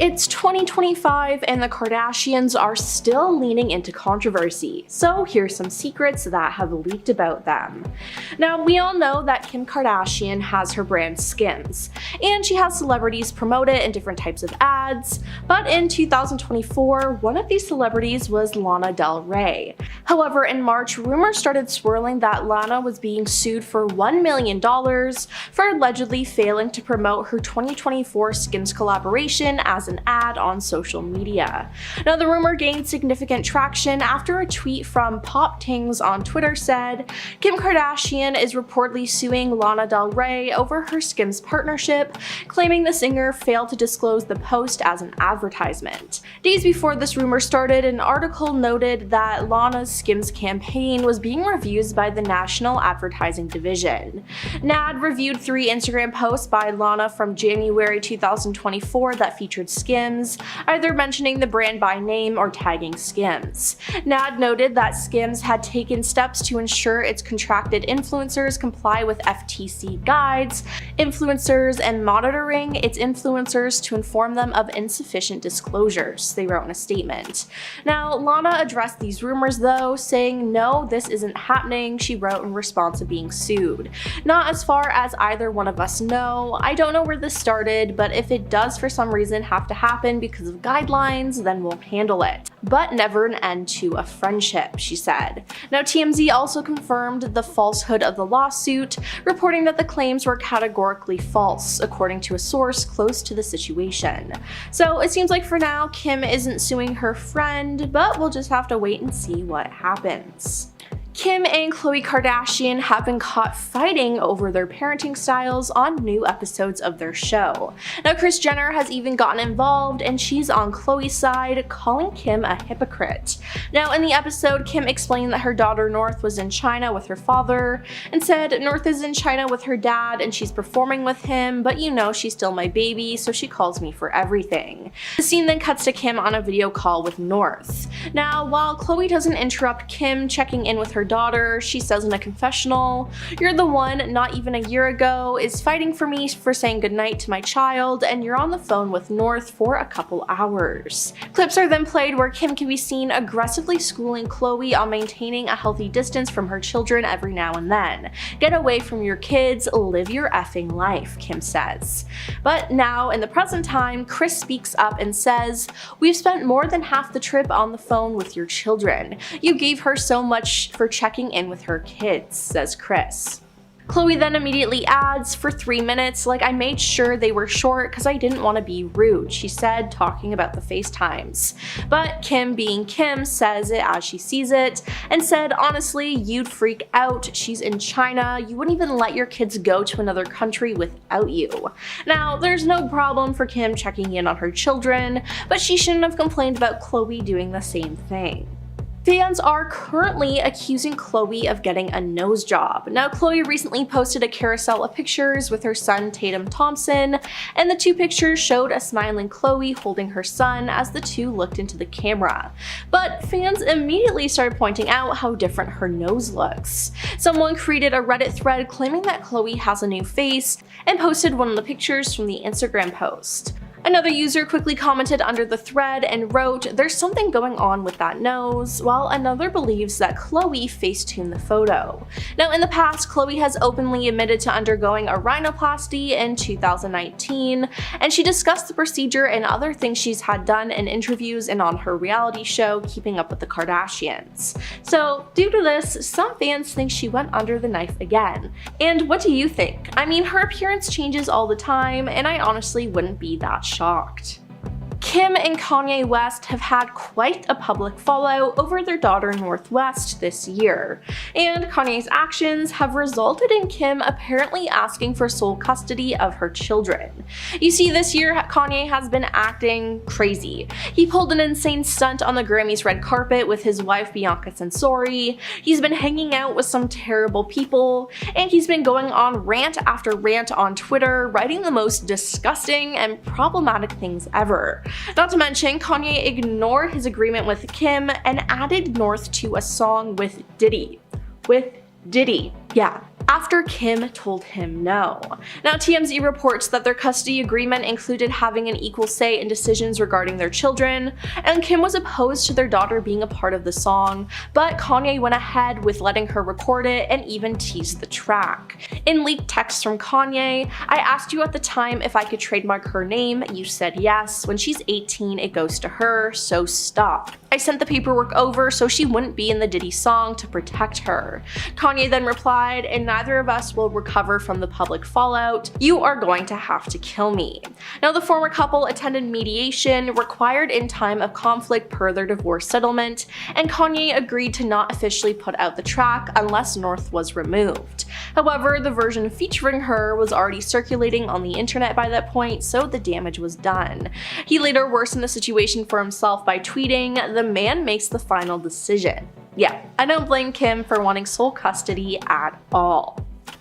It's 2025 and the Kardashians are still leaning into controversy, so here's some secrets that have leaked about them. Now, we all know that Kim Kardashian has her brand Skims, and she has celebrities promote it in different types of ads, but in 2024, one of these celebrities was Lana Del Rey. However, in March, rumors started swirling that Lana was being sued for $1 million for allegedly failing to promote her 2024 Skims collaboration as an ad on social media. Now, the rumor gained significant traction after a tweet from Pop Tings on Twitter said, Kim Kardashian is reportedly suing Lana Del Rey over her Skims partnership, claiming the singer failed to disclose the post as an advertisement. Days before this rumor started, an article noted that Lana's Skims campaign was being reviewed by the National Advertising Division. NAD reviewed 3 Instagram posts by Lana from January 2024 that featured Skims, either mentioning the brand by name or tagging Skims. NAD noted that Skims had taken steps to ensure its contracted influencers comply with FTC guides, influencers, and monitoring its influencers to inform them of insufficient disclosures, they wrote in a statement. Now, Lana addressed these rumors though, saying, "No, this isn't happening," she wrote in response to being sued. "Not as far as either one of us know. I don't know where this started, but if it does for some reason have to happen because of guidelines, then we'll handle it. But never an end to a friendship," she said. Now, TMZ also confirmed the falsehood of the lawsuit, reporting that the claims were categorically false, according to a source close to the situation. So it seems like for now, Kim isn't suing her friend, but we'll just have to wait and see what happens. Kim and Khloé Kardashian have been caught fighting over their parenting styles on new episodes of their show. Now, Kris Jenner has even gotten involved, and she's on Khloé's side, calling Kim a hypocrite. Now, in the episode, Kim explained that her daughter North was in China with her father, and said North is in China with her dad and she's performing with him, but you know she's still my baby, so she calls me for everything. The scene then cuts to Kim on a video call with North. Now, while Khloé doesn't interrupt Kim checking in with her daughter, she says in a confessional, "You're the one, not even a year ago, is fighting for me for saying goodnight to my child, and you're on the phone with North for a couple hours." Clips are then played where Kim can be seen aggressively schooling Khloé on maintaining a healthy distance from her children every now and then. "Get away from your kids, live your effing life," Kim says. But now, in the present time, Kris speaks up and says, "We've spent more than half the trip on the phone with your children. You gave her so much for checking in with her kids," says Kris. Khloé then immediately adds, "For 3 minutes, like I made sure they were short because I didn't want to be rude," she said, talking about the FaceTimes. But Kim, being Kim, says it as she sees it, and said, "Honestly, you'd freak out. She's in China. You wouldn't even let your kids go to another country without you." Now, there's no problem for Kim checking in on her children, but she shouldn't have complained about Khloé doing the same thing. Fans are currently accusing Khloé of getting a nose job. Now, Khloé recently posted a carousel of pictures with her son Tatum Thompson, and the 2 pictures showed a smiling Khloé holding her son as the two looked into the camera. But fans immediately started pointing out how different her nose looks. Someone created a Reddit thread claiming that Khloé has a new face and posted one of the pictures from the Instagram post. Another user quickly commented under the thread and wrote, "There's something going on with that nose," while another believes that Khloé facetuned the photo. Now, in the past, Khloé has openly admitted to undergoing a rhinoplasty in 2019, and she discussed the procedure and other things she's had done in interviews and on her reality show, Keeping Up with the Kardashians. So, due to this, some fans think she went under the knife again. And what do you think? I mean, her appearance changes all the time, and I honestly wouldn't be that shocked. Kim and Kanye West have had quite a public fallout over their daughter North West this year, and Kanye's actions have resulted in Kim apparently asking for sole custody of her children. You see, this year Kanye has been acting crazy. He pulled an insane stunt on the Grammys red carpet with his wife Bianca Censori, he's been hanging out with some terrible people, and he's been going on rant after rant on Twitter, writing the most disgusting and problematic things ever. Not to mention, Kanye ignored his agreement with Kim and added North to a song with Diddy. Yeah, after Kim told him no. Now, TMZ reports that their custody agreement included having an equal say in decisions regarding their children, and Kim was opposed to their daughter being a part of the song, but Kanye went ahead with letting her record it and even teased the track. In leaked texts from Kanye, "I asked you at the time if I could trademark her name, you said yes. When she's 18, it goes to her, so stop. I sent the paperwork over so she wouldn't be in the Diddy song to protect her." Kanye then replied, "And neither of us will recover from the public fallout. You are going to have to kill me." Now, the former couple attended mediation required in time of conflict per their divorce settlement, and Kanye agreed to not officially put out the track unless North was removed. However, the version featuring her was already circulating on the internet by that point, so the damage was done. He later worsened the situation for himself by tweeting, "The man makes the final decision." Yeah, I don't blame Kim for wanting sole custody at all.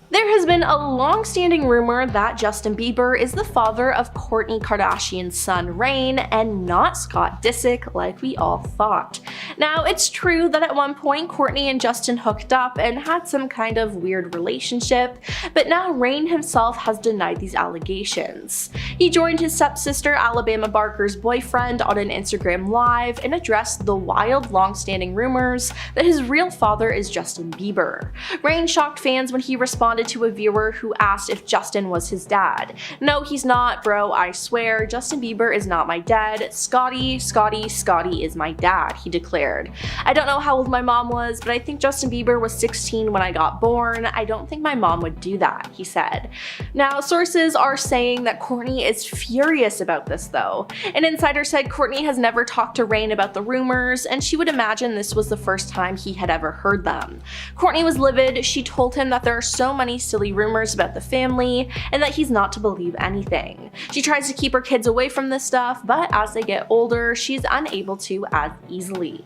There has been a long-standing rumor that Justin Bieber is the father of Kourtney Kardashian's son Reign and not Scott Disick like we all thought. Now, it's true that at one point Kourtney and Justin hooked up and had some kind of weird relationship, but now Reign himself has denied these allegations. He joined his stepsister Alabama Barker's boyfriend on an Instagram Live and addressed the wild long-standing rumors that his real father is Justin Bieber. Reign shocked fans when he responded to a viewer who asked if Justin was his dad. "No, he's not, bro, I swear. Justin Bieber is not my dad. Scotty is my dad," he declared. "I don't know how old my mom was, but I think Justin Bieber was 16 when I got born. I don't think my mom would do that," he said. Now, sources are saying that Kourtney is furious about this though. An insider said Kourtney has never talked to Reign about the rumors, and she would imagine this was the first time he had ever heard them. Kourtney was livid. She told him that there are so many silly rumors about the family and that he's not to believe anything. She tries to keep her kids away from this stuff, but as they get older, she's unable to as easily.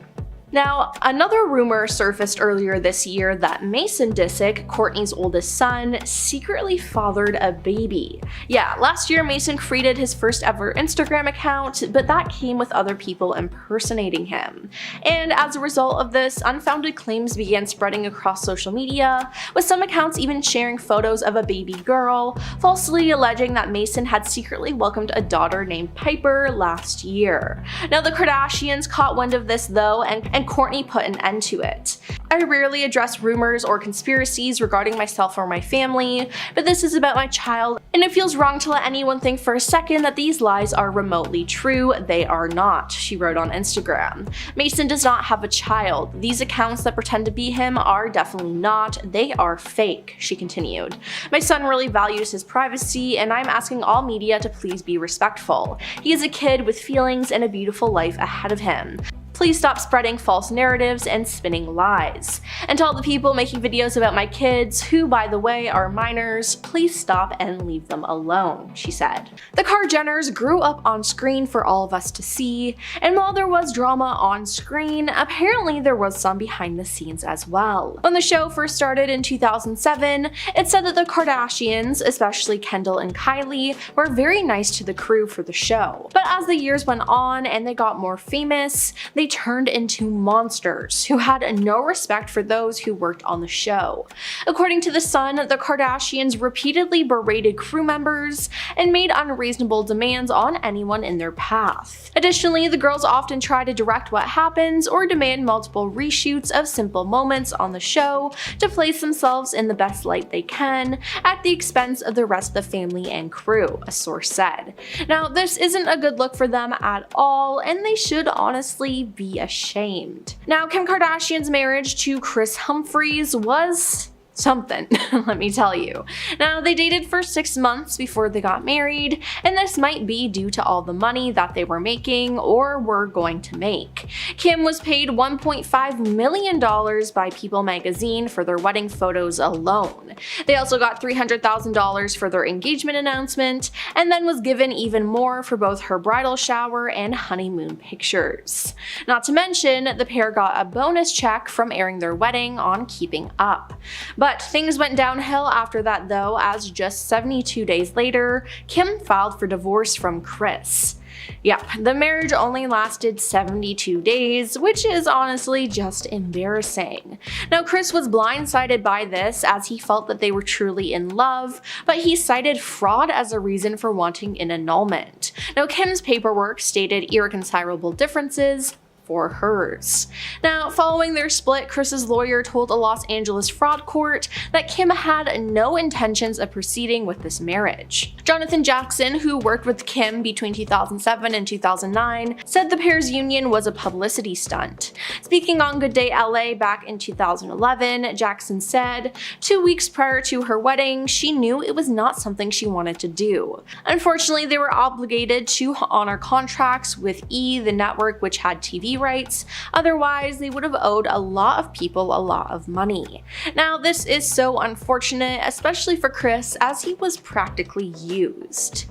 Now, another rumor surfaced earlier this year that Mason Disick, Kourtney's oldest son, secretly fathered a baby. Yeah, last year Mason created his first ever Instagram account, but that came with other people impersonating him. And as a result of this, unfounded claims began spreading across social media, with some accounts even sharing photos of a baby girl, falsely alleging that Mason had secretly welcomed a daughter named Piper last year. Now, the Kardashians caught wind of this though, and Kourtney put an end to it. "I rarely address rumors or conspiracies regarding myself or my family, but this is about my child, and it feels wrong to let anyone think for a second that these lies are remotely true. They are not," she wrote on Instagram. "Mason does not have a child. These accounts that pretend to be him are definitely not. They are fake," she continued. "My son really values his privacy, and I'm asking all media to please be respectful. He is a kid with feelings and a beautiful life ahead of him. Please stop spreading false narratives and spinning lies. And to all the people making videos about my kids, who by the way are minors, please stop and leave them alone," she said. The Kar-Jenners grew up on screen for all of us to see, and while there was drama on screen, apparently there was some behind the scenes as well. When the show first started in 2007, it said that the Kardashians, especially Kendall and Kylie, were very nice to the crew for the show. But as the years went on and they got more famous, they turned into monsters who had no respect for those who worked on the show. According to The Sun, the Kardashians repeatedly berated crew members and made unreasonable demands on anyone in their path. Additionally, the girls often try to direct what happens or demand multiple reshoots of simple moments on the show to place themselves in the best light they can at the expense of the rest of the family and crew, a source said. Now, this isn't a good look for them at all, and they should honestly be ashamed. Now, Kim Kardashian's marriage to Kris Humphries was something, let me tell you. Now, they dated for 6 months before they got married, and this might be due to all the money that they were making or were going to make. Kim was paid $1.5 million by People magazine for their wedding photos alone. They also got $300,000 for their engagement announcement, and then was given even more for both her bridal shower and honeymoon pictures. Not to mention, the pair got a bonus check from airing their wedding on Keeping Up. But things went downhill after that though, as just 72 days later, Kim filed for divorce from Kris. Yep, the marriage only lasted 72 days, which is honestly just embarrassing. Now, Kris was blindsided by this as he felt that they were truly in love, but he cited fraud as a reason for wanting an annulment. Now, Kim's paperwork stated irreconcilable differences for hers. Now, following their split, Kris's lawyer told a Los Angeles fraud court that Kim had no intentions of proceeding with this marriage. Jonathan Jackson, who worked with Kim between 2007 and 2009, said the pair's union was a publicity stunt. Speaking on Good Day LA back in 2011, Jackson said, 2 weeks prior to her wedding, she knew it was not something she wanted to do. Unfortunately, they were obligated to honor contracts with E!, the network which had TV rights, otherwise they would have owed a lot of people a lot of money. Now, this is so unfortunate, especially for Kris, as he was practically used.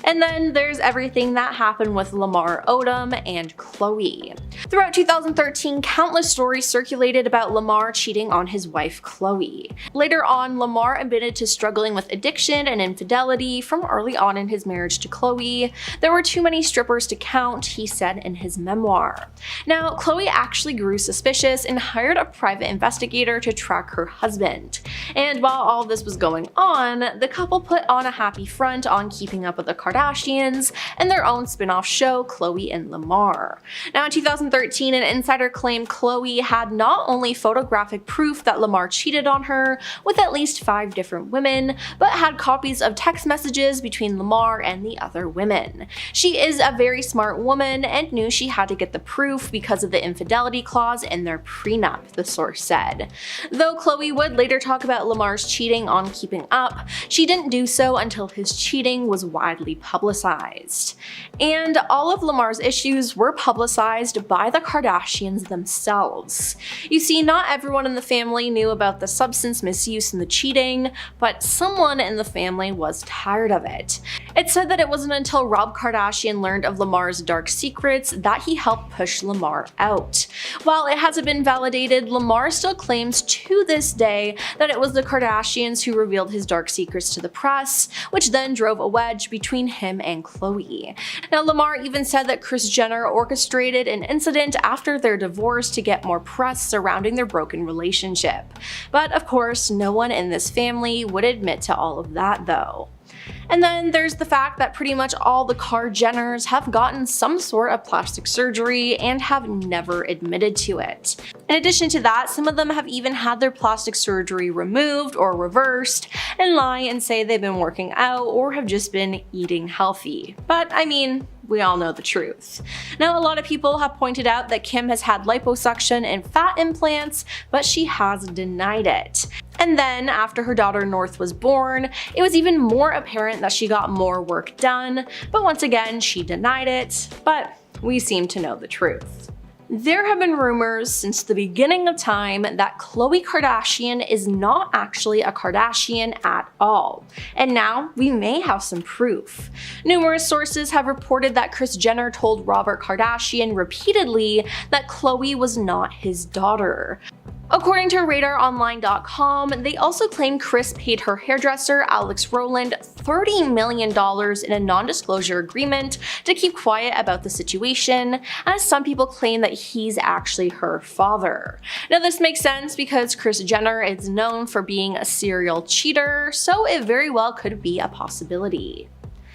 And then there's everything that happened with Lamar Odom and Khloé. Throughout 2013, countless stories circulated about Lamar cheating on his wife Khloé. Later on, Lamar admitted to struggling with addiction and infidelity from early on in his marriage to Khloé. There were too many strippers to count, he said in his memoir. Now, Khloé actually grew suspicious and hired a private investigator to track her husband. And while all this was going on, the couple put on a happy front on keeping up with the Kardashians and their own spin-off show, Khloé and Lamar. Now, in 2013, an insider claimed Khloé had not only photographic proof that Lamar cheated on her with at least 5 different women, but had copies of text messages between Lamar and the other women. She is a very smart woman and knew she had to get the proof because of the infidelity clause in their prenup, the source said. Though Khloé would later talk about Lamar's cheating on Keeping Up, she didn't do so until his cheating was widely publicized. And all of Lamar's issues were publicized by the Kardashians themselves. You see, not everyone in the family knew about the substance misuse and the cheating, but someone in the family was tired of it. It said that it wasn't until Rob Kardashian learned of Lamar's dark secrets that he helped push Lamar out. While it hasn't been validated, Lamar still claims to this day that it was the Kardashians who revealed his dark secrets to the press, which then drove a wedge between him and Khloé. Now, Lamar even said that Kris Jenner orchestrated an incident after their divorce to get more press surrounding their broken relationship. But of course, no one in this family would admit to all of that though. And then there's the fact that pretty much all the Jenners have gotten some sort of plastic surgery and have never admitted to it. In addition to that, some of them have even had their plastic surgery removed or reversed and lie and say they've been working out or have just been eating healthy. But I mean, we all know the truth. Now, a lot of people have pointed out that Kim has had liposuction and fat implants, but she has denied it. And then, after her daughter North was born, it was even more apparent that she got more work done, but once again, she denied it, but we seem to know the truth. There have been rumors since the beginning of time that Khloé Kardashian is not actually a Kardashian at all, and now we may have some proof. Numerous sources have reported that Kris Jenner told Robert Kardashian repeatedly that Khloé was not his daughter. According to RadarOnline.com, they also claim Kris paid her hairdresser, Alex Rowland, $30 million in a non-disclosure agreement to keep quiet about the situation, as some people claim that he's actually her father. Now, this makes sense because Kris Jenner is known for being a serial cheater, so it very well could be a possibility.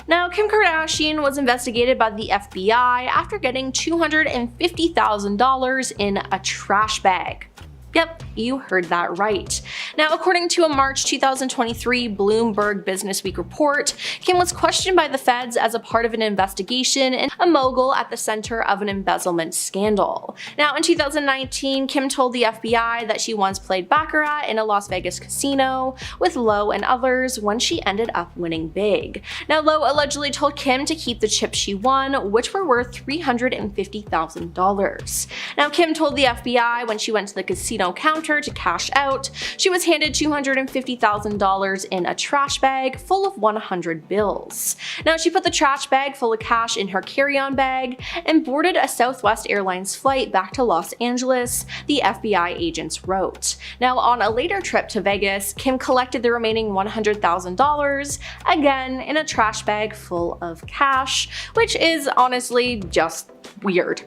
Now, Kim Kardashian was investigated by the FBI after getting $250,000 in a trash bag. Yep, you heard that right. Now, according to a March 2023 Bloomberg Businessweek report, Kim was questioned by the feds as a part of an investigation and a mogul at the center of an embezzlement scandal. Now, in 2019, Kim told the FBI that she once played baccarat in a Las Vegas casino with Lowe and others when she ended up winning big. Now, Lowe allegedly told Kim to keep the chips she won, which were worth $350,000. Now, Kim told the FBI when she went to the casino counter to cash out, she was handed $250,000 in a trash bag full of 100 bills. Now, she put the trash bag full of cash in her carry-on bag and boarded a Southwest Airlines flight back to Los Angeles, the FBI agents wrote. Now, on a later trip to Vegas, Kim collected the remaining $100,000, again in a trash bag full of cash, which is honestly just weird.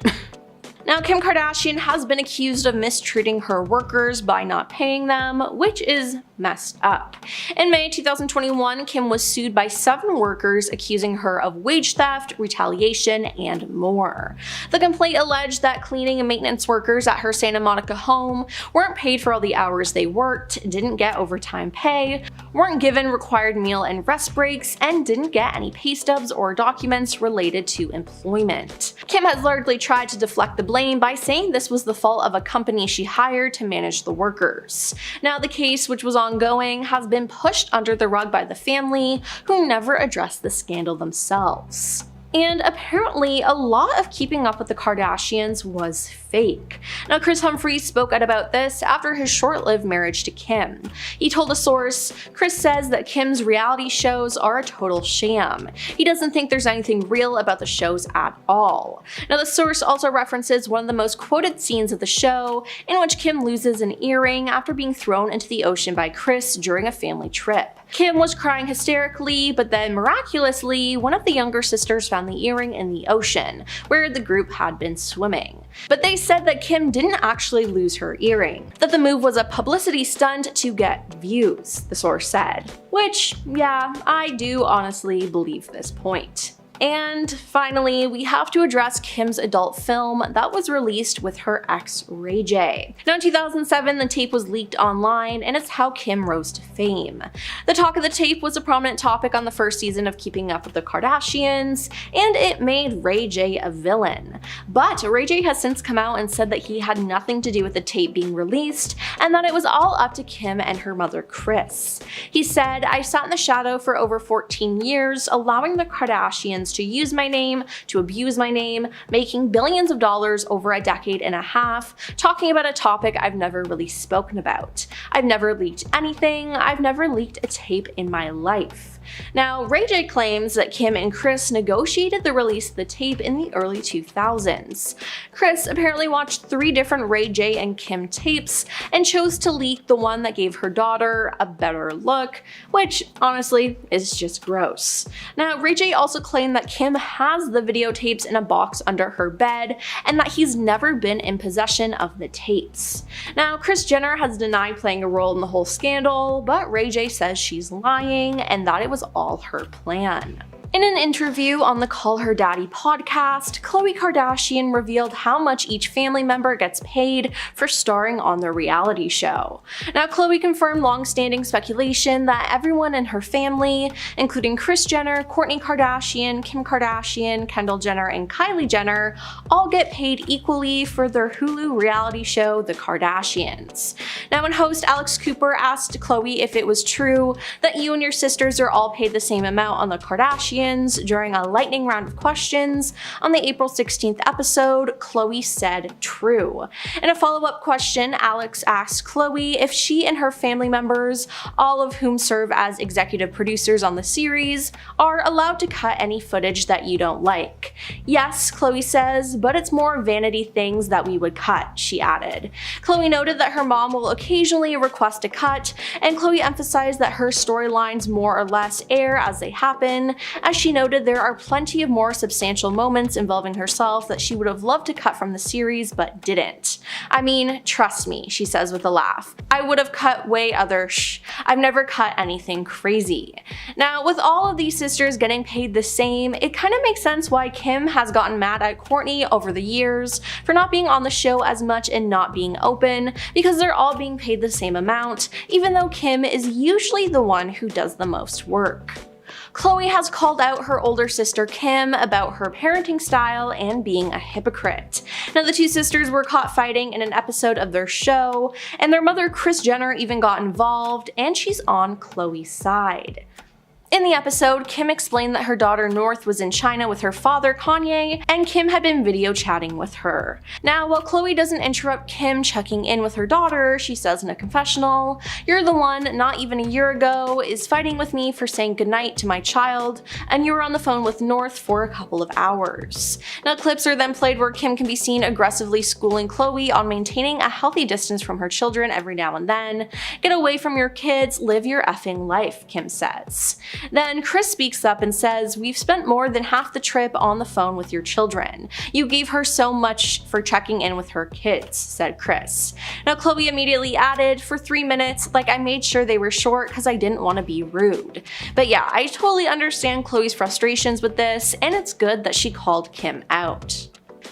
Now, Kim Kardashian has been accused of mistreating her workers by not paying them, which is messed up. In May 2021, Kim was sued by 7 workers accusing her of wage theft, retaliation, and more. The complaint alleged that cleaning and maintenance workers at her Santa Monica home weren't paid for all the hours they worked, didn't get overtime pay, weren't given required meal and rest breaks, and didn't get any pay stubs or documents related to employment. Kim has largely tried to deflect the blame by saying this was the fault of a company she hired to manage the workers. Now, the case, which was ongoing, has been pushed under the rug by the family, who never addressed the scandal themselves. And apparently, a lot of keeping up with the Kardashians was fake. Now, Kris Humphries spoke out about this after his short-lived marriage to Kim. He told a source, "Kris says that Kim's reality shows are a total sham. He doesn't think there's anything real about the shows at all." Now, the source also references one of the most quoted scenes of the show, in which Kim loses an earring after being thrown into the ocean by Kris during a family trip. Kim was crying hysterically, but then miraculously, one of the younger sisters found the earring in the ocean, where the group had been swimming. But they said that Kim didn't actually lose her earring, that the move was a publicity stunt to get views, the source said. Which, yeah, I do honestly believe this point. And finally, we have to address Kim's adult film that was released with her ex Ray J. Now, in 2007, the tape was leaked online, and it's how Kim rose to fame. The talk of the tape was a prominent topic on the first season of Keeping Up with the Kardashians, and it made Ray J a villain. But Ray J has since come out and said that he had nothing to do with the tape being released, and that it was all up to Kim and her mother Kris. He said, "I sat in the shadow for over 14 years, allowing the Kardashians to use my name, to abuse my name, making billions of dollars over a decade and a half, talking about a topic I've never really spoken about. I've never leaked anything, I've never leaked a tape in my life." Now, Ray J claims that Kim and Kris negotiated the release of the tape in the early 2000s. Kris apparently watched 3 different Ray J and Kim tapes and chose to leak the one that gave her daughter a better look, which honestly is just gross. Now, Ray J also claimed that Kim has the videotapes in a box under her bed and that he's never been in possession of the tapes. Now, Kris Jenner has denied playing a role in the whole scandal, but Ray J says she's lying and that it was all her plan. In an interview on the Call Her Daddy podcast, Khloé Kardashian revealed how much each family member gets paid for starring on the reality show. Now, Khloé confirmed long-standing speculation that everyone in her family, including Kris Jenner, Kourtney Kardashian, Kim Kardashian, Kendall Jenner, and Kylie Jenner, all get paid equally for their Hulu reality show, The Kardashians. Now, when host Alex Cooper asked Khloé if it was true that you and your sisters are all paid the same amount on The Kardashians, during a lightning round of questions on the April 16th episode, Khloé said true. In a follow-up question, Alex asked Khloé if she and her family members, all of whom serve as executive producers on the series, are allowed to cut any footage that you don't like. "Yes," Khloé says, "but it's more vanity things that we would cut," she added. Khloé noted that her mom will occasionally request a cut, and Khloé emphasized that her storylines more or less air as they happen. As she noted, there are plenty of more substantial moments involving herself that she would have loved to cut from the series but didn't. "I mean, trust me," she says with a laugh. "I would have cut way other I've never cut anything crazy." Now, with all of these sisters getting paid the same, it kind of makes sense why Kim has gotten mad at Kourtney over the years for not being on the show as much and not being open, because they're all being paid the same amount, even though Kim is usually the one who does the most work. Khloé has called out her older sister Kim about her parenting style and being a hypocrite. Now, the two sisters were caught fighting in an episode of their show, and their mother Kris Jenner even got involved, and she's on Khloé's side. In the episode, Kim explained that her daughter North was in China with her father Kanye, and Kim had been video chatting with her. Now, while Khloé doesn't interrupt Kim checking in with her daughter, she says in a confessional, "You're the one, not even a year ago, is fighting with me for saying goodnight to my child, and you were on the phone with North for a couple of hours." Now, clips are then played where Kim can be seen aggressively schooling Khloé on maintaining a healthy distance from her children every now and then. "Get away from your kids, live your effing life," Kim says. Then Kris speaks up and says, "We've spent more than half the trip on the phone with your children. You gave her so much for checking in with her kids," said Kris. Now Khloé immediately added, "For 3 minutes, like I made sure they were short because I didn't want to be rude." But yeah, I totally understand Khloé's frustrations with this, and it's good that she called Kim out.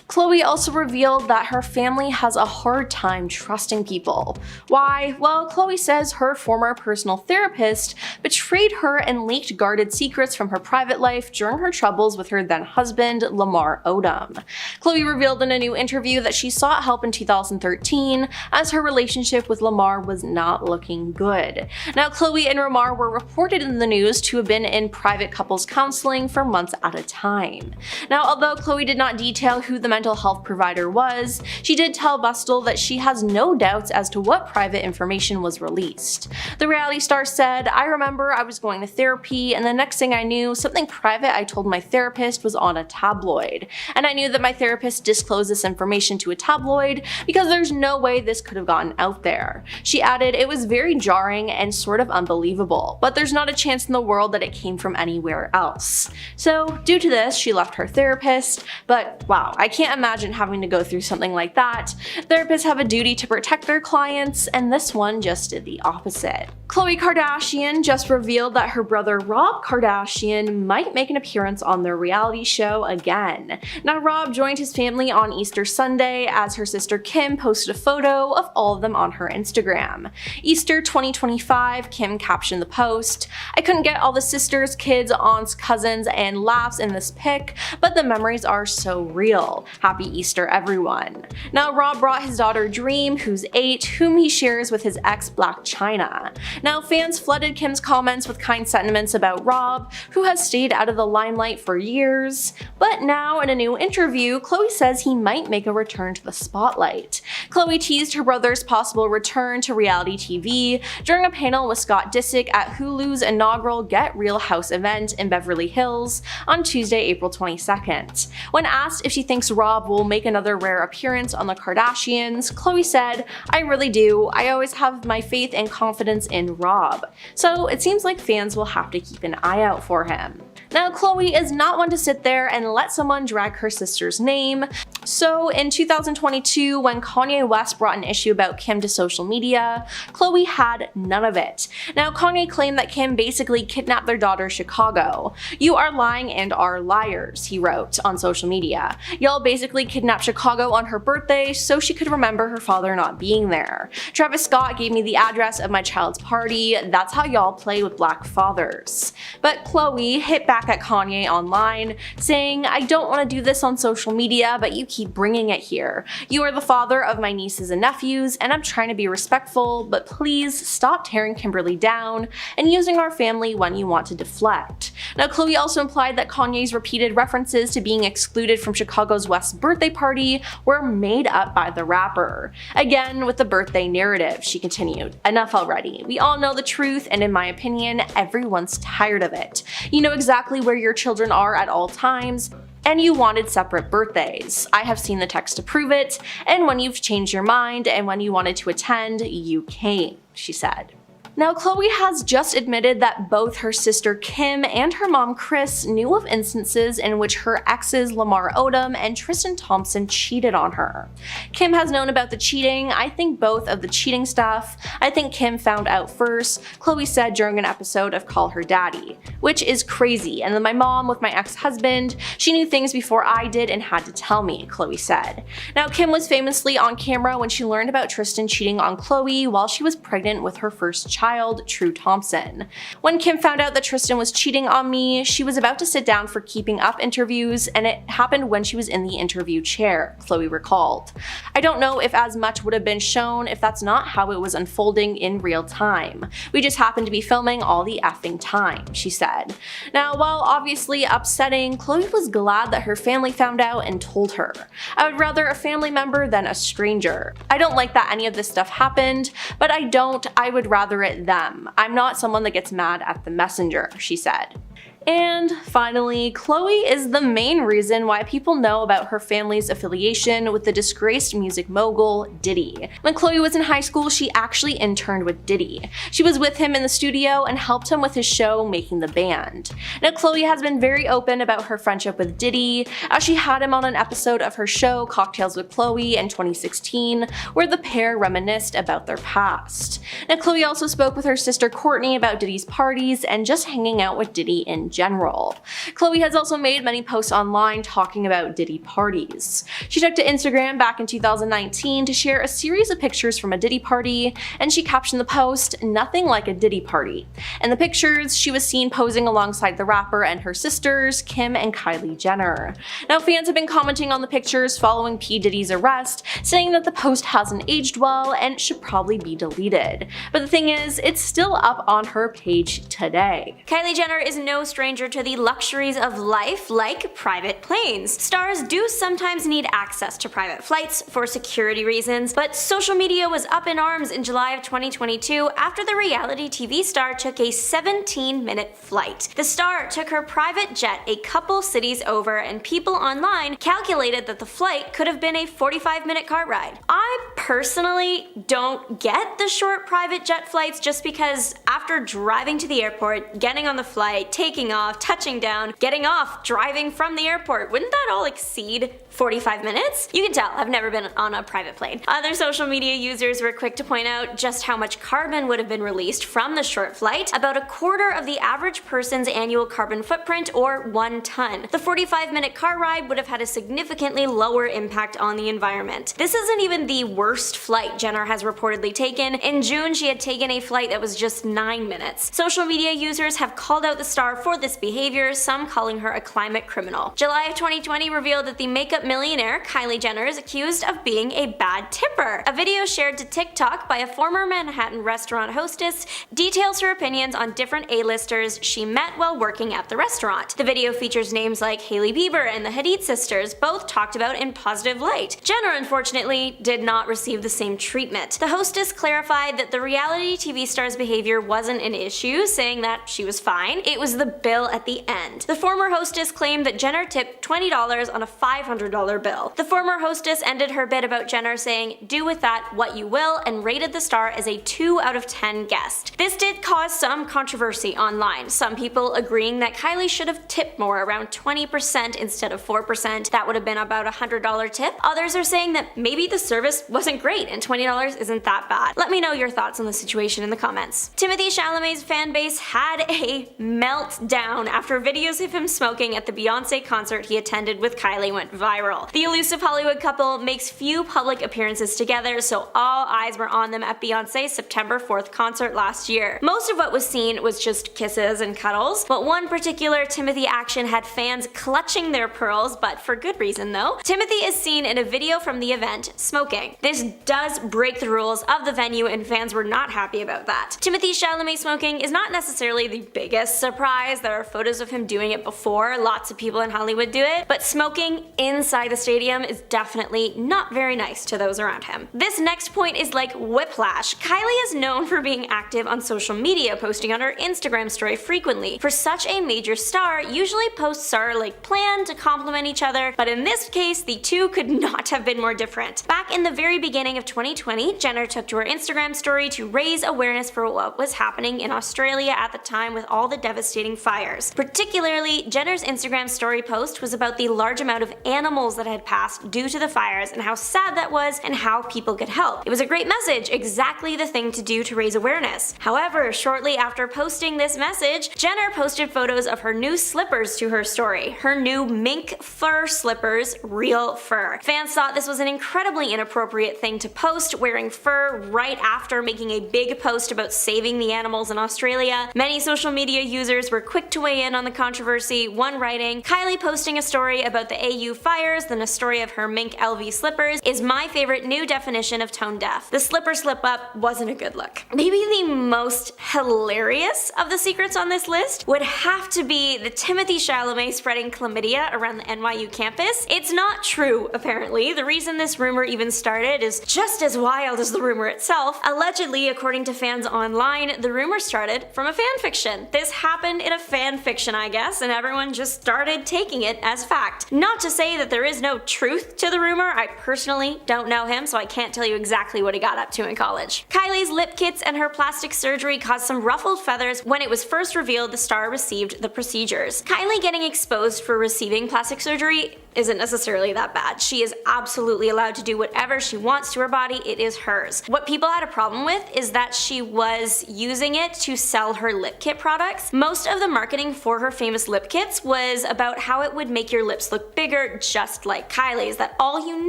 Khloé also revealed that her family has a hard time trusting people. Why? Well, Khloé says her former personal therapist betrayed her and leaked guarded secrets from her private life during her troubles with her then husband, Lamar Odom. Khloé revealed in a new interview that she sought help in 2013 as her relationship with Lamar was not looking good. Now, Khloé and Lamar were reported in the news to have been in private couples counseling for months at a time. Now, although Khloé did not detail who the mental health provider was, she did tell Bustle that she has no doubts as to what private information was released. The reality star said, "I remember I was going to therapy, and the next thing I knew, something private I told my therapist was on a tabloid. And I knew that my therapist disclosed this information to a tabloid because there's no way this could have gotten out there." She added, "It was very jarring and sort of unbelievable, but there's not a chance in the world that it came from anywhere else." So, due to this, she left her therapist, but wow, I can't imagine having to go through something like that. Therapists have a duty to protect their clients, and this one just did the opposite. Khloé Kardashian just revealed that her brother Rob Kardashian might make an appearance on their reality show again. Now, Rob joined his family on Easter Sunday as her sister Kim posted a photo of all of them on her Instagram. "Easter 2025, Kim captioned the post. I couldn't get all the sisters, kids, aunts, cousins, and laughs in this pic, but the memories are so real. Happy Easter, everyone." Now, Rob brought his daughter Dream, who's 8, whom he shares with his ex Blac Chyna. Now, fans flooded Kim's comments with kind sentiments about Rob, who has stayed out of the limelight for years. But now, in a new interview, Khloé says he might make a return to the spotlight. Khloé teased her brother's possible return to reality TV during a panel with Scott Disick at Hulu's inaugural Get Real House event in Beverly Hills on Tuesday, April 22nd. When asked if she thinks Rob will make another rare appearance on the Kardashians, Khloé said, "I really do. I always have my faith and confidence in Rob." So it seems like fans will have to keep an eye out for him. Now, Khloé is not one to sit there and let someone drag her sister's name. So in 2022, when Kanye West brought an issue about Kim to social media, Khloé had none of it. Now, Kanye claimed that Kim basically kidnapped their daughter Chicago. "You are lying and are liars," he wrote on social media. "Y'all basically kidnapped Chicago on her birthday so she could remember her father not being there. Travis Scott gave me the address of my child's party. That's how y'all play with black fathers." But Khloé hit back at Kanye online, saying, "I don't want to do this on social media, but you keep bringing it here. You are the father of my nieces and nephews, and I'm trying to be respectful, but please stop tearing Kimberly down and using our family when you want to deflect." Now, Khloé also implied that Kanye's repeated references to being excluded from Chicago's West birthday party were made up by the rapper. Again, with the birthday narrative, she continued, "Enough already. We all know the truth, and in my opinion, everyone's tired of it. You know exactly where your children are at all times, and you wanted separate birthdays. I have seen the text to prove it, and when you've changed your mind and when you wanted to attend, you came," she said. Now, Khloé has just admitted that both her sister Kim and her mom Kris knew of instances in which her exes Lamar Odom and Tristan Thompson cheated on her. Kim has known about the cheating. "I think both of the cheating stuff. I think Kim found out first," Khloé said during an episode of Call Her Daddy, "which is crazy. And then my mom with my ex-husband, she knew things before I did and had to tell me," Khloé said. Now, Kim was famously on camera when she learned about Tristan cheating on Khloé while she was pregnant with her first child. child, True Thompson. When Kim found out that Tristan was cheating on me, she was about to sit down for Keeping Up interviews, and it happened when she was in the interview chair, Khloé recalled. I don't know if as much would have been shown if that's not how it was unfolding in real time. We just happened to be filming all the effing time, she said. Now, while obviously upsetting, Khloé was glad that her family found out and told her. I would rather a family member than a stranger. I don't like that any of this stuff happened, but I would rather it them. I'm not someone that gets mad at the messenger, she said. And finally, Khloé is the main reason why people know about her family's affiliation with the disgraced music mogul Diddy. When Khloé was in high school, she actually interned with Diddy. She was with him in the studio and helped him with his show Making the Band. Now, Khloé has been very open about her friendship with Diddy, as she had him on an episode of her show Cocktails with Khloé in 2016, where the pair reminisced about their past. Now, Khloé also spoke with her sister Kourtney about Diddy's parties and just hanging out with Diddy in general. Khloé has also made many posts online talking about Diddy parties. She took to Instagram back in 2019 to share a series of pictures from a Diddy party, and she captioned the post, "Nothing like a Diddy party." In the pictures, she was seen posing alongside the rapper and her sisters, Kim and Kylie Jenner. Now, fans have been commenting on the pictures following P. Diddy's arrest, saying that the post hasn't aged well and should probably be deleted. But the thing is, it's still up on her page today. Kylie Jenner is no stranger to the luxuries of life, like private planes. Stars do sometimes need access to private flights for security reasons, but social media was up in arms in July of 2022 after the reality TV star took a 17-minute flight. The star took her private jet a couple cities over, and people online calculated that the flight could have been a 45-minute car ride. I personally don't get the short private jet flights, just because after driving to the airport, getting on the flight, taking off, touching down, getting off, driving from the airport, wouldn't that all exceed 45 minutes? You can tell I've never been on a private plane. Other social media users were quick to point out just how much carbon would have been released from the short flight, about a quarter of the average person's annual carbon footprint, or 1 ton. The 45-minute car ride would have had a significantly lower impact on the environment. This isn't even the worst flight Jenner has reportedly taken. In June, she had taken a flight that was just 9 minutes. Social media users have called out the star for this behavior, some calling her a climate criminal. July of 2020 revealed that the makeup millionaire Kylie Jenner is accused of being a bad tipper. A video shared to TikTok by a former Manhattan restaurant hostess details her opinions on different A-listers she met while working at the restaurant. The video features names like Hailey Bieber and the Hadid sisters, both talked about in positive light. Jenner, unfortunately, did not receive the same treatment. The hostess clarified that the reality TV star's behavior wasn't an issue, saying that she was fine. It was the bill at the end. The former hostess claimed that Jenner tipped $20 on a $500 bill. The former hostess ended her bit about Jenner saying, "Do with that what you will," and rated the star as a 2 out of 10 guest. This did cause some controversy online, some people agreeing that Kylie should have tipped more, around 20% instead of 4%. That would have been about a $100 tip. Others are saying that maybe the service wasn't great and $20 isn't that bad. Let me know your thoughts on the situation in the comments. Timothée Chalamet's fan base had a meltdown after videos of him smoking at the Beyonce concert he attended with Kylie went viral. The elusive Hollywood couple makes few public appearances together, so all eyes were on them at Beyonce's September 4th concert last year. Most of what was seen was just kisses and cuddles, but one particular Timothée action had fans clutching their pearls, but for good reason though. Timothée is seen in a video from the event smoking. This does break the rules of the venue, and fans were not happy about that. Timothée Chalamet smoking is not necessarily the biggest surprise. There are photos of him doing it before, lots of people in Hollywood do it, but smoking inside the stadium is definitely not very nice to those around him. This next point is like whiplash. Kylie is known for being active on social media, posting on her Instagram story frequently. For such a major star, usually posts are like planned to complement each other, but in this case, the two could not have been more different. Back in the very beginning of 2020, Jenner took to her Instagram story to raise awareness for what was happening in Australia at the time with all the devastating fires. Particularly, Jenner's Instagram story post was about the large amount of animal animals that had passed due to the fires and how sad that was and how people could help. It was a great message, exactly the thing to do to raise awareness. However, shortly after posting this message, Jenner posted photos of her new slippers to her story. Her new mink fur slippers, real fur. Fans thought this was an incredibly inappropriate thing to post, wearing fur right after making a big post about saving the animals in Australia. Many social media users were quick to weigh in on the controversy, one writing, "Kylie posting a story about the AU fires, then a story of her mink LV slippers is my favorite new definition of tone deaf. The slipper slip up wasn't a good look." Maybe the most hilarious of the secrets on this list would have to be the Timothée Chalamet spreading chlamydia around the NYU campus. It's not true, apparently. The reason this rumor even started is just as wild as the rumor itself. Allegedly, according to fans online, the rumor started from a fanfiction. This happened in a fanfiction, I guess, and everyone just started taking it as fact. Not to say that there is no truth to the rumor. I personally don't know him, so I can't tell you exactly what he got up to in college. Kylie's lip kits and her plastic surgery caused some ruffled feathers when it was first revealed the star received the procedures. Kylie getting exposed for receiving plastic surgery isn't necessarily that bad. She is absolutely allowed to do whatever she wants to her body, it is hers. What people had a problem with is that she was using it to sell her lip kit products. Most of the marketing for her famous lip kits was about how it would make your lips look bigger, just like Kylie's, that all you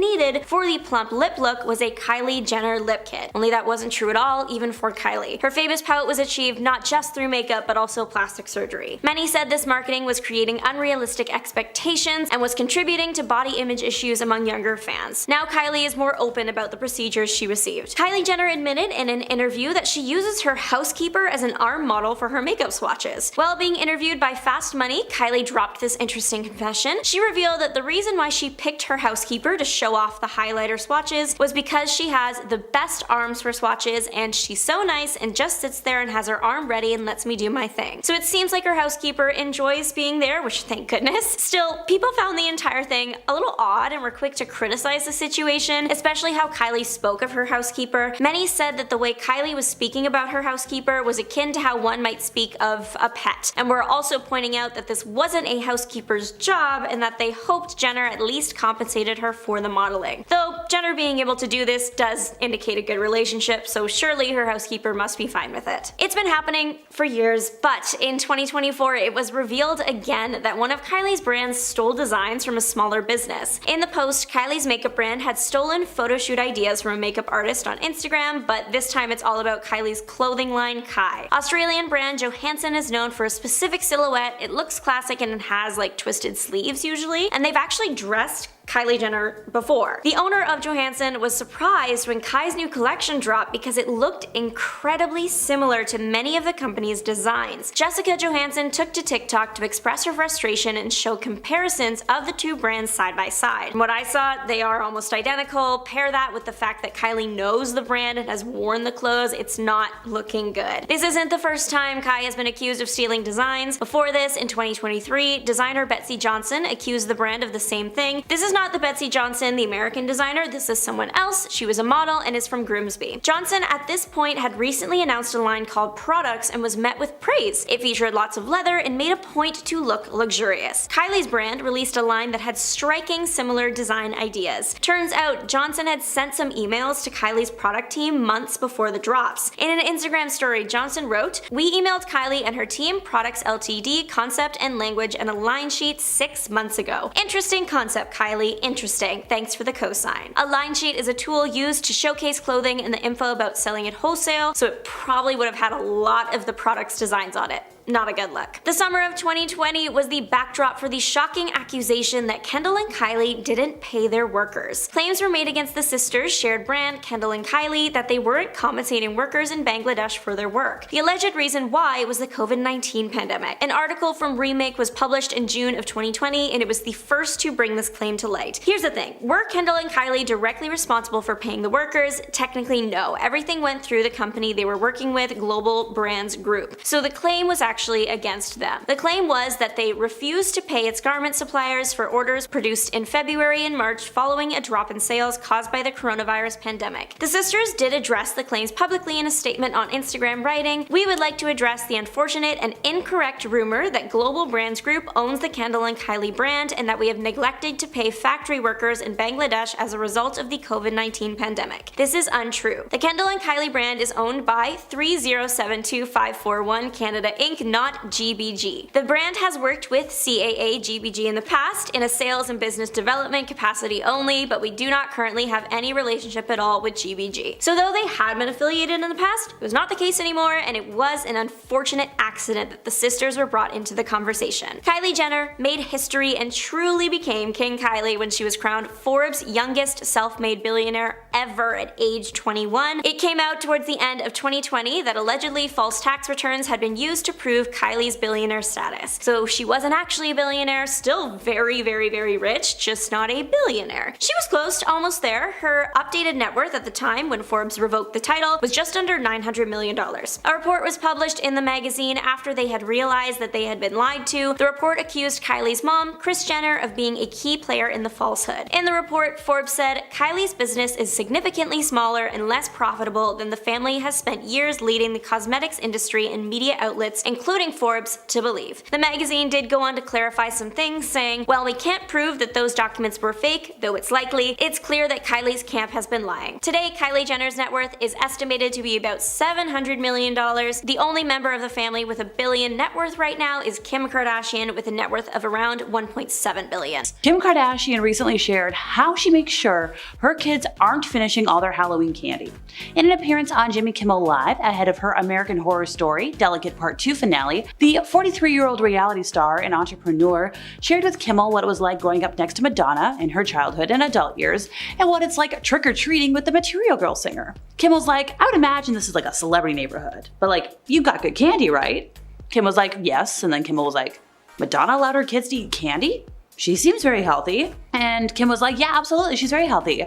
needed for the plump lip look was a Kylie Jenner lip kit. Only that wasn't true at all, even for Kylie. Her famous pout was achieved not just through makeup, but also plastic surgery. Many said this marketing was creating unrealistic expectations and was contributing to body image issues among younger fans. Now Kylie is more open about the procedures she received. Kylie Jenner admitted in an interview that she uses her housekeeper as an arm model for her makeup swatches. While being interviewed by Fast Money, Kylie dropped this interesting confession. She revealed that the reason why she picked her housekeeper to show off the highlighter swatches was because she has the best arms for swatches and she's so nice and just sits there and has her arm ready and lets me do my thing. So it seems like her housekeeper enjoys being there, which thank goodness. Still, people found the entire thing a little odd and were quick to criticize the situation, especially how Kylie spoke of her housekeeper. Many said that the way Kylie was speaking about her housekeeper was akin to how one might speak of a pet, and were also pointing out that this wasn't a housekeeper's job and that they hoped Jenner at least compensated her for the modeling. Though Jenner being able to do this does indicate a good relationship, so surely her housekeeper must be fine with it. It's been happening for years, but in 2024 it was revealed again that one of Kylie's brands stole designs from a smaller business. In the post, Kylie's makeup brand had stolen photo shoot ideas from a makeup artist on Instagram, but this time it's all about Kylie's clothing line, Kai. Australian brand Johansson is known for a specific silhouette. It looks classic and it has like twisted sleeves usually, and they've actually dressed Kylie Jenner before. The owner of Johansson was surprised when Kai's new collection dropped because it looked incredibly similar to many of the company's designs. Jessica Johansson took to TikTok to express her frustration and show comparisons of the two brands side by side. From what I saw, they are almost identical. Pair that with the fact that Kylie knows the brand and has worn the clothes, it's not looking good. This isn't the first time Kai has been accused of stealing designs. Before this, in 2023, designer Betsy Johnson accused the brand of the same thing. This is not the Betsy Johnson, the American designer, this is someone else. She was a model and is from Grimsby. Johnson at this point had recently announced a line called Products and was met with praise. It featured lots of leather and made a point to look luxurious. Kylie's brand released a line that had striking similar design ideas. Turns out Johnson had sent some emails to Kylie's product team months before the drops. In an Instagram story, Johnson wrote, "We emailed Kylie and her team Products Ltd concept and language and a line sheet 6 months ago. Interesting concept, Kylie. Interesting. Thanks for the cosign." A line sheet is a tool used to showcase clothing and the info about selling it wholesale, so it probably would have had a lot of the product's designs on it. Not a good look. The summer of 2020 was the backdrop for the shocking accusation that Kendall and Kylie didn't pay their workers. Claims were made against the sisters' shared brand, Kendall and Kylie, that they weren't compensating workers in Bangladesh for their work. The alleged reason why was the COVID-19 pandemic. An article from Remake was published in June of 2020, and it was the first to bring this claim to light. Here's the thing, were Kendall and Kylie directly responsible for paying the workers? Technically no. Everything went through the company they were working with, Global Brands Group. So the claim was actually actually against them. The claim was that they refused to pay its garment suppliers for orders produced in February and March following a drop in sales caused by the coronavirus pandemic. The sisters did address the claims publicly in a statement on Instagram, writing, "We would like to address the unfortunate and incorrect rumor that Global Brands Group owns the Kendall and Kylie brand and that we have neglected to pay factory workers in Bangladesh as a result of the COVID-19 pandemic. This is untrue. The Kendall and Kylie brand is owned by 3072541 Canada Inc., not GBG. The brand has worked with CAA GBG in the past in a sales and business development capacity only, but we do not currently have any relationship at all with GBG." So though they had been affiliated in the past, it was not the case anymore, and it was an unfortunate accident that the sisters were brought into the conversation. Kylie Jenner made history and truly became King Kylie when she was crowned Forbes' youngest self-made billionaire ever at age 21. It came out towards the end of 2020 that allegedly false tax returns had been used to prove Kylie's billionaire status. So she wasn't actually a billionaire, still very, very, very rich, just not a billionaire. She was close to almost there. Her updated net worth at the time when Forbes revoked the title was just under $900 million. A report was published in the magazine after they had realized that they had been lied to. The report accused Kylie's mom, Kris Jenner, of being a key player in the falsehood. In the report, Forbes said, "Kylie's business is significantly smaller and less profitable than the family has spent years leading the cosmetics industry and media outlets, including Forbes, to believe." The magazine did go on to clarify some things, saying, "While we can't prove that those documents were fake, though it's likely, it's clear that Kylie's camp has been lying." Today, Kylie Jenner's net worth is estimated to be about $700 million. The only member of the family with a billion net worth right now is Kim Kardashian with a net worth of around $1.7 billion. Kim Kardashian recently shared how she makes sure her kids aren't finishing all their Halloween candy. In an appearance on Jimmy Kimmel Live ahead of her American Horror Story Delicate Part 2 finale, the 43-year-old reality star and entrepreneur shared with Kimmel what it was like growing up next to Madonna in her childhood and adult years, and what it's like trick-or-treating with the Material Girl singer. Kimmel's like, "I would imagine this is like a celebrity neighborhood, but like, you got good candy, right?" Kim was like, "Yes," and then Kimmel was like, "Madonna allowed her kids to eat candy? She seems very healthy." And Kim was like, "Yeah, absolutely, she's very healthy.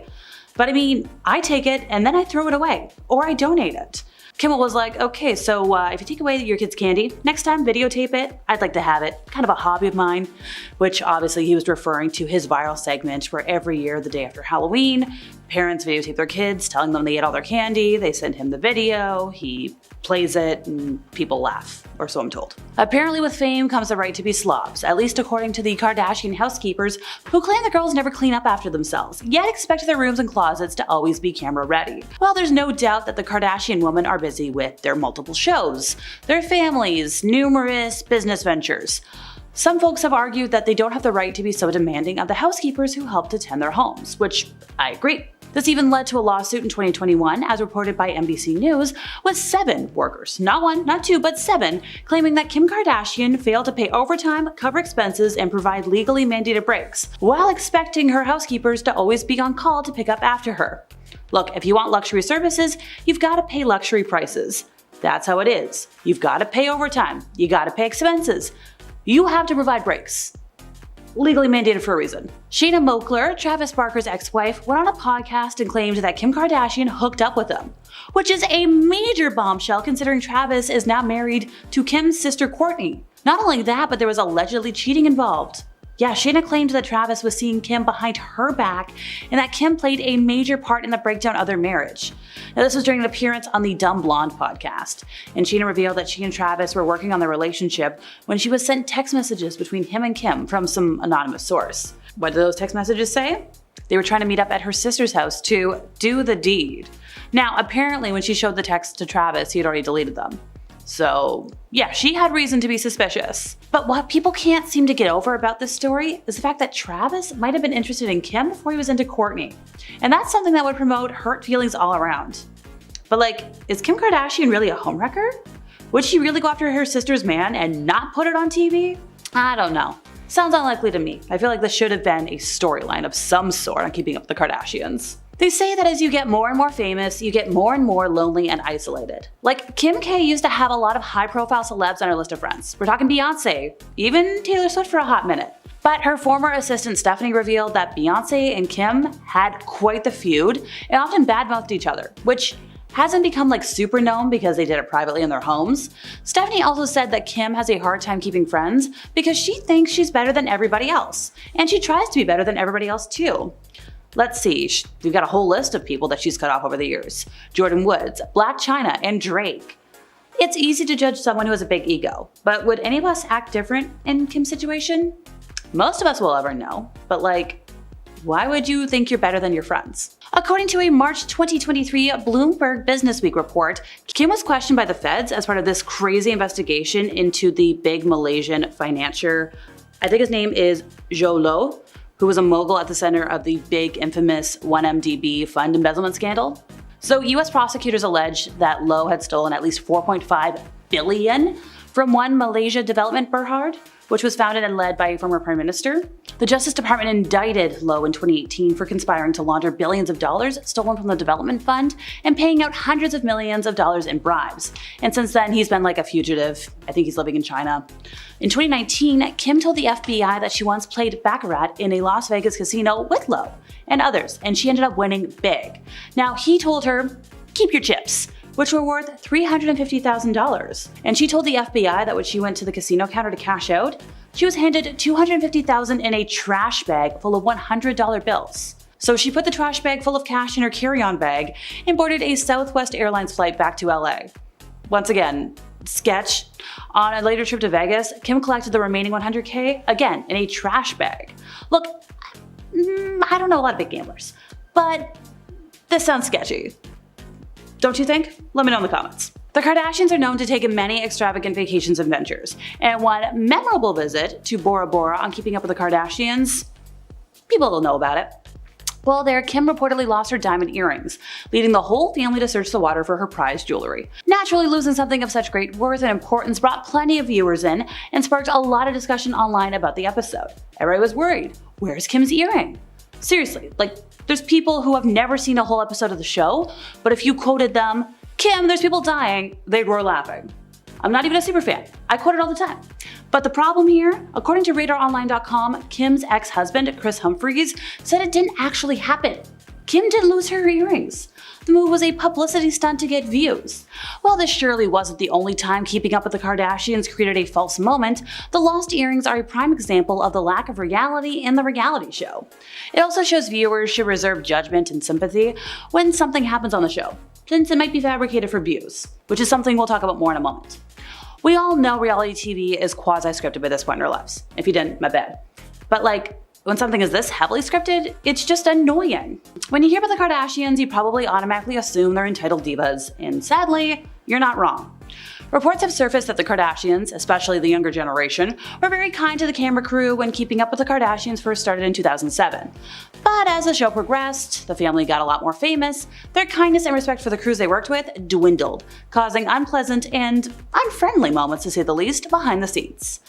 But I mean, I take it and then I throw it away, or I donate it." Kimmel was like, "Okay, so if you take away your kid's candy, next time videotape it. I'd like to have it. Kind of a hobby of mine," which obviously he was referring to his viral segment where every year, the day after Halloween, parents videotape their kids telling them they ate all their candy, they send him the video, he plays it, and people laugh, or so I'm told. Apparently with fame comes the right to be slobs, at least according to the Kardashian housekeepers, who claim the girls never clean up after themselves, yet expect their rooms and closets to always be camera ready. Well, there's no doubt that the Kardashian women are busy with their multiple shows, their families, numerous business ventures. Some folks have argued that they don't have the right to be so demanding of the housekeepers who help to tend their homes, which I agree. This even led to a lawsuit in 2021, as reported by NBC News, with 7 workers, not 1, not 2, but 7, claiming that Kim Kardashian failed to pay overtime, cover expenses, and provide legally mandated breaks, while expecting her housekeepers to always be on call to pick up after her. Look, if you want luxury services, you've got to pay luxury prices. That's how it is. You've got to pay overtime. You got to pay expenses. You have to provide breaks. Legally mandated for a reason. Shayna Moakler, Travis Barker's ex-wife, went on a podcast and claimed that Kim Kardashian hooked up with him, which is a major bombshell considering Travis is now married to Kim's sister Kourtney. Not only that, but there was allegedly cheating involved. Yeah, Shayna claimed that Travis was seeing Kim behind her back and that Kim played a major part in the breakdown of their marriage. Now, this was during an appearance on the Dumb Blonde podcast, and Shayna revealed that she and Travis were working on their relationship when she was sent text messages between him and Kim from some anonymous source. What did those text messages say? They were trying to meet up at her sister's house to do the deed. Now, apparently when she showed the text to Travis, he had already deleted them. So yeah, she had reason to be suspicious. But what people can't seem to get over about this story is the fact that Travis might have been interested in Kim before he was into Kourtney. And that's something that would promote hurt feelings all around. But like, is Kim Kardashian really a homewrecker? Would she really go after her sister's man and not put it on TV? I don't know. Sounds unlikely to me. I feel like this should have been a storyline of some sort on Keeping Up with the Kardashians. They say that as you get more and more famous, you get more and more lonely and isolated. Like, Kim K used to have a lot of high-profile celebs on her list of friends. We're talking Beyonce, even Taylor Swift for a hot minute. But her former assistant Stephanie revealed that Beyonce and Kim had quite the feud and often badmouthed each other, which hasn't become like super known because they did it privately in their homes. Stephanie also said that Kim has a hard time keeping friends because she thinks she's better than everybody else, and she tries to be better than everybody else too. Let's see, we've got a whole list of people that she's cut off over the years. Jordan Woods, Blac Chyna, and Drake. It's easy to judge someone who has a big ego, but would any of us act different in Kim's situation? Most of us will ever know, but like, why would you think you're better than your friends? According to a March 2023 Bloomberg Businessweek report, Kim was questioned by the feds as part of this crazy investigation into the big Malaysian financier. I think his name is Zhou Lo, who was a mogul at the center of the big infamous 1MDB fund embezzlement scandal. So US prosecutors alleged that Lo had stolen at least 4.5 billion from One Malaysia Development Berhad, which was founded and led by a former prime minister. The Justice Department indicted Lo in 2018 for conspiring to launder billions of dollars stolen from the development fund and paying out hundreds of millions of dollars in bribes. And since then, he's been like a fugitive. I think he's living in China. In 2019, Kim told the FBI that she once played Baccarat in a Las Vegas casino with Lo and others, and she ended up winning big. Now, he told her, "Keep your chips," which were worth $350,000. And she told the FBI that when she went to the casino counter to cash out, she was handed $250,000 in a trash bag full of $100 bills. So she put the trash bag full of cash in her carry-on bag and boarded a Southwest Airlines flight back to LA. Once again, sketch. On a later trip to Vegas, Kim collected the remaining $100K, again, in a trash bag. Look, I don't know a lot of big gamblers, but this sounds sketchy. Don't you think? Let me know in the comments. The Kardashians are known to take many extravagant vacations and ventures, and one memorable visit to Bora Bora on Keeping Up with the Kardashians, people will know about it. Well, there, Kim reportedly lost her diamond earrings, leading the whole family to search the water for her prized jewelry. Naturally, losing something of such great worth and importance brought plenty of viewers in and sparked a lot of discussion online about the episode. Everybody was worried, where's Kim's earring? Seriously, like, there's people who have never seen a whole episode of the show, but if you quoted them, "Kim, there's people dying," they'd roar laughing. I'm not even a super fan. I quote it all the time. But the problem here, according to RadarOnline.com, Kim's ex-husband, Kris Humphries, said it didn't actually happen. Kim didn't lose her earrings. The move was a publicity stunt to get views. While this surely wasn't the only time Keeping Up with the Kardashians created a false moment, the lost earrings are a prime example of the lack of reality in the reality show. It also shows viewers should reserve judgment and sympathy when something happens on the show, since it might be fabricated for views, which is something we'll talk about more in a moment. We all know reality TV is quasi-scripted by this point in our lives. If you didn't, my bad. But like, when something is this heavily scripted, it's just annoying. When you hear about the Kardashians, you probably automatically assume they're entitled divas, and sadly, you're not wrong. Reports have surfaced that the Kardashians, especially the younger generation, were very kind to the camera crew when Keeping Up with the Kardashians first started in 2007. But as the show progressed, the family got a lot more famous, their kindness and respect for the crews they worked with dwindled, causing unpleasant and unfriendly moments, to say the least, behind the scenes.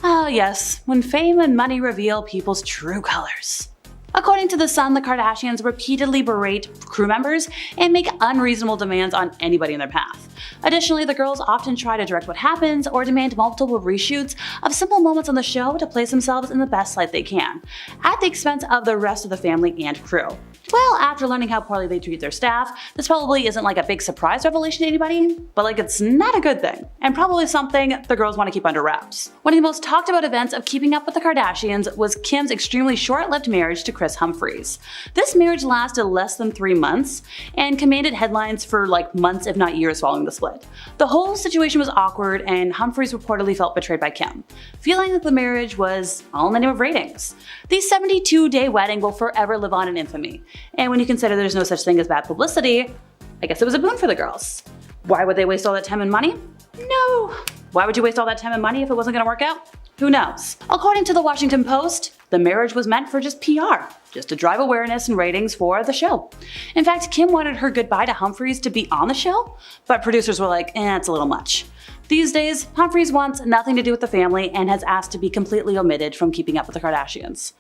Ah yes, when fame and money reveal people's true colors. According to The Sun, the Kardashians repeatedly berate crew members and make unreasonable demands on anybody in their path. Additionally, the girls often try to direct what happens or demand multiple reshoots of simple moments on the show to place themselves in the best light they can, at the expense of the rest of the family and crew. Well, after learning how poorly they treat their staff, this probably isn't like a big surprise revelation to anybody, but like it's not a good thing, and probably something the girls want to keep under wraps. One of the most talked about events of Keeping Up with the Kardashians was Kim's extremely short-lived marriage to Kris Humphries. This marriage lasted less than 3 months and commanded headlines for like months if not years following the split. The whole situation was awkward, and Humphries reportedly felt betrayed by Kim, feeling that the marriage was all in the name of ratings. The 72-day wedding will forever live on in infamy. And when you consider there's no such thing as bad publicity, I guess it was a boon for the girls. Why would they waste all that time and money? No. Why would you waste all that time and money if it wasn't gonna work out? Who knows? According to the Washington Post, the marriage was meant for just PR, just to drive awareness and ratings for the show. In fact, Kim wanted her goodbye to Humphries to be on the show, but producers were like, it's a little much. These days, Humphries wants nothing to do with the family and has asked to be completely omitted from Keeping Up with the Kardashians.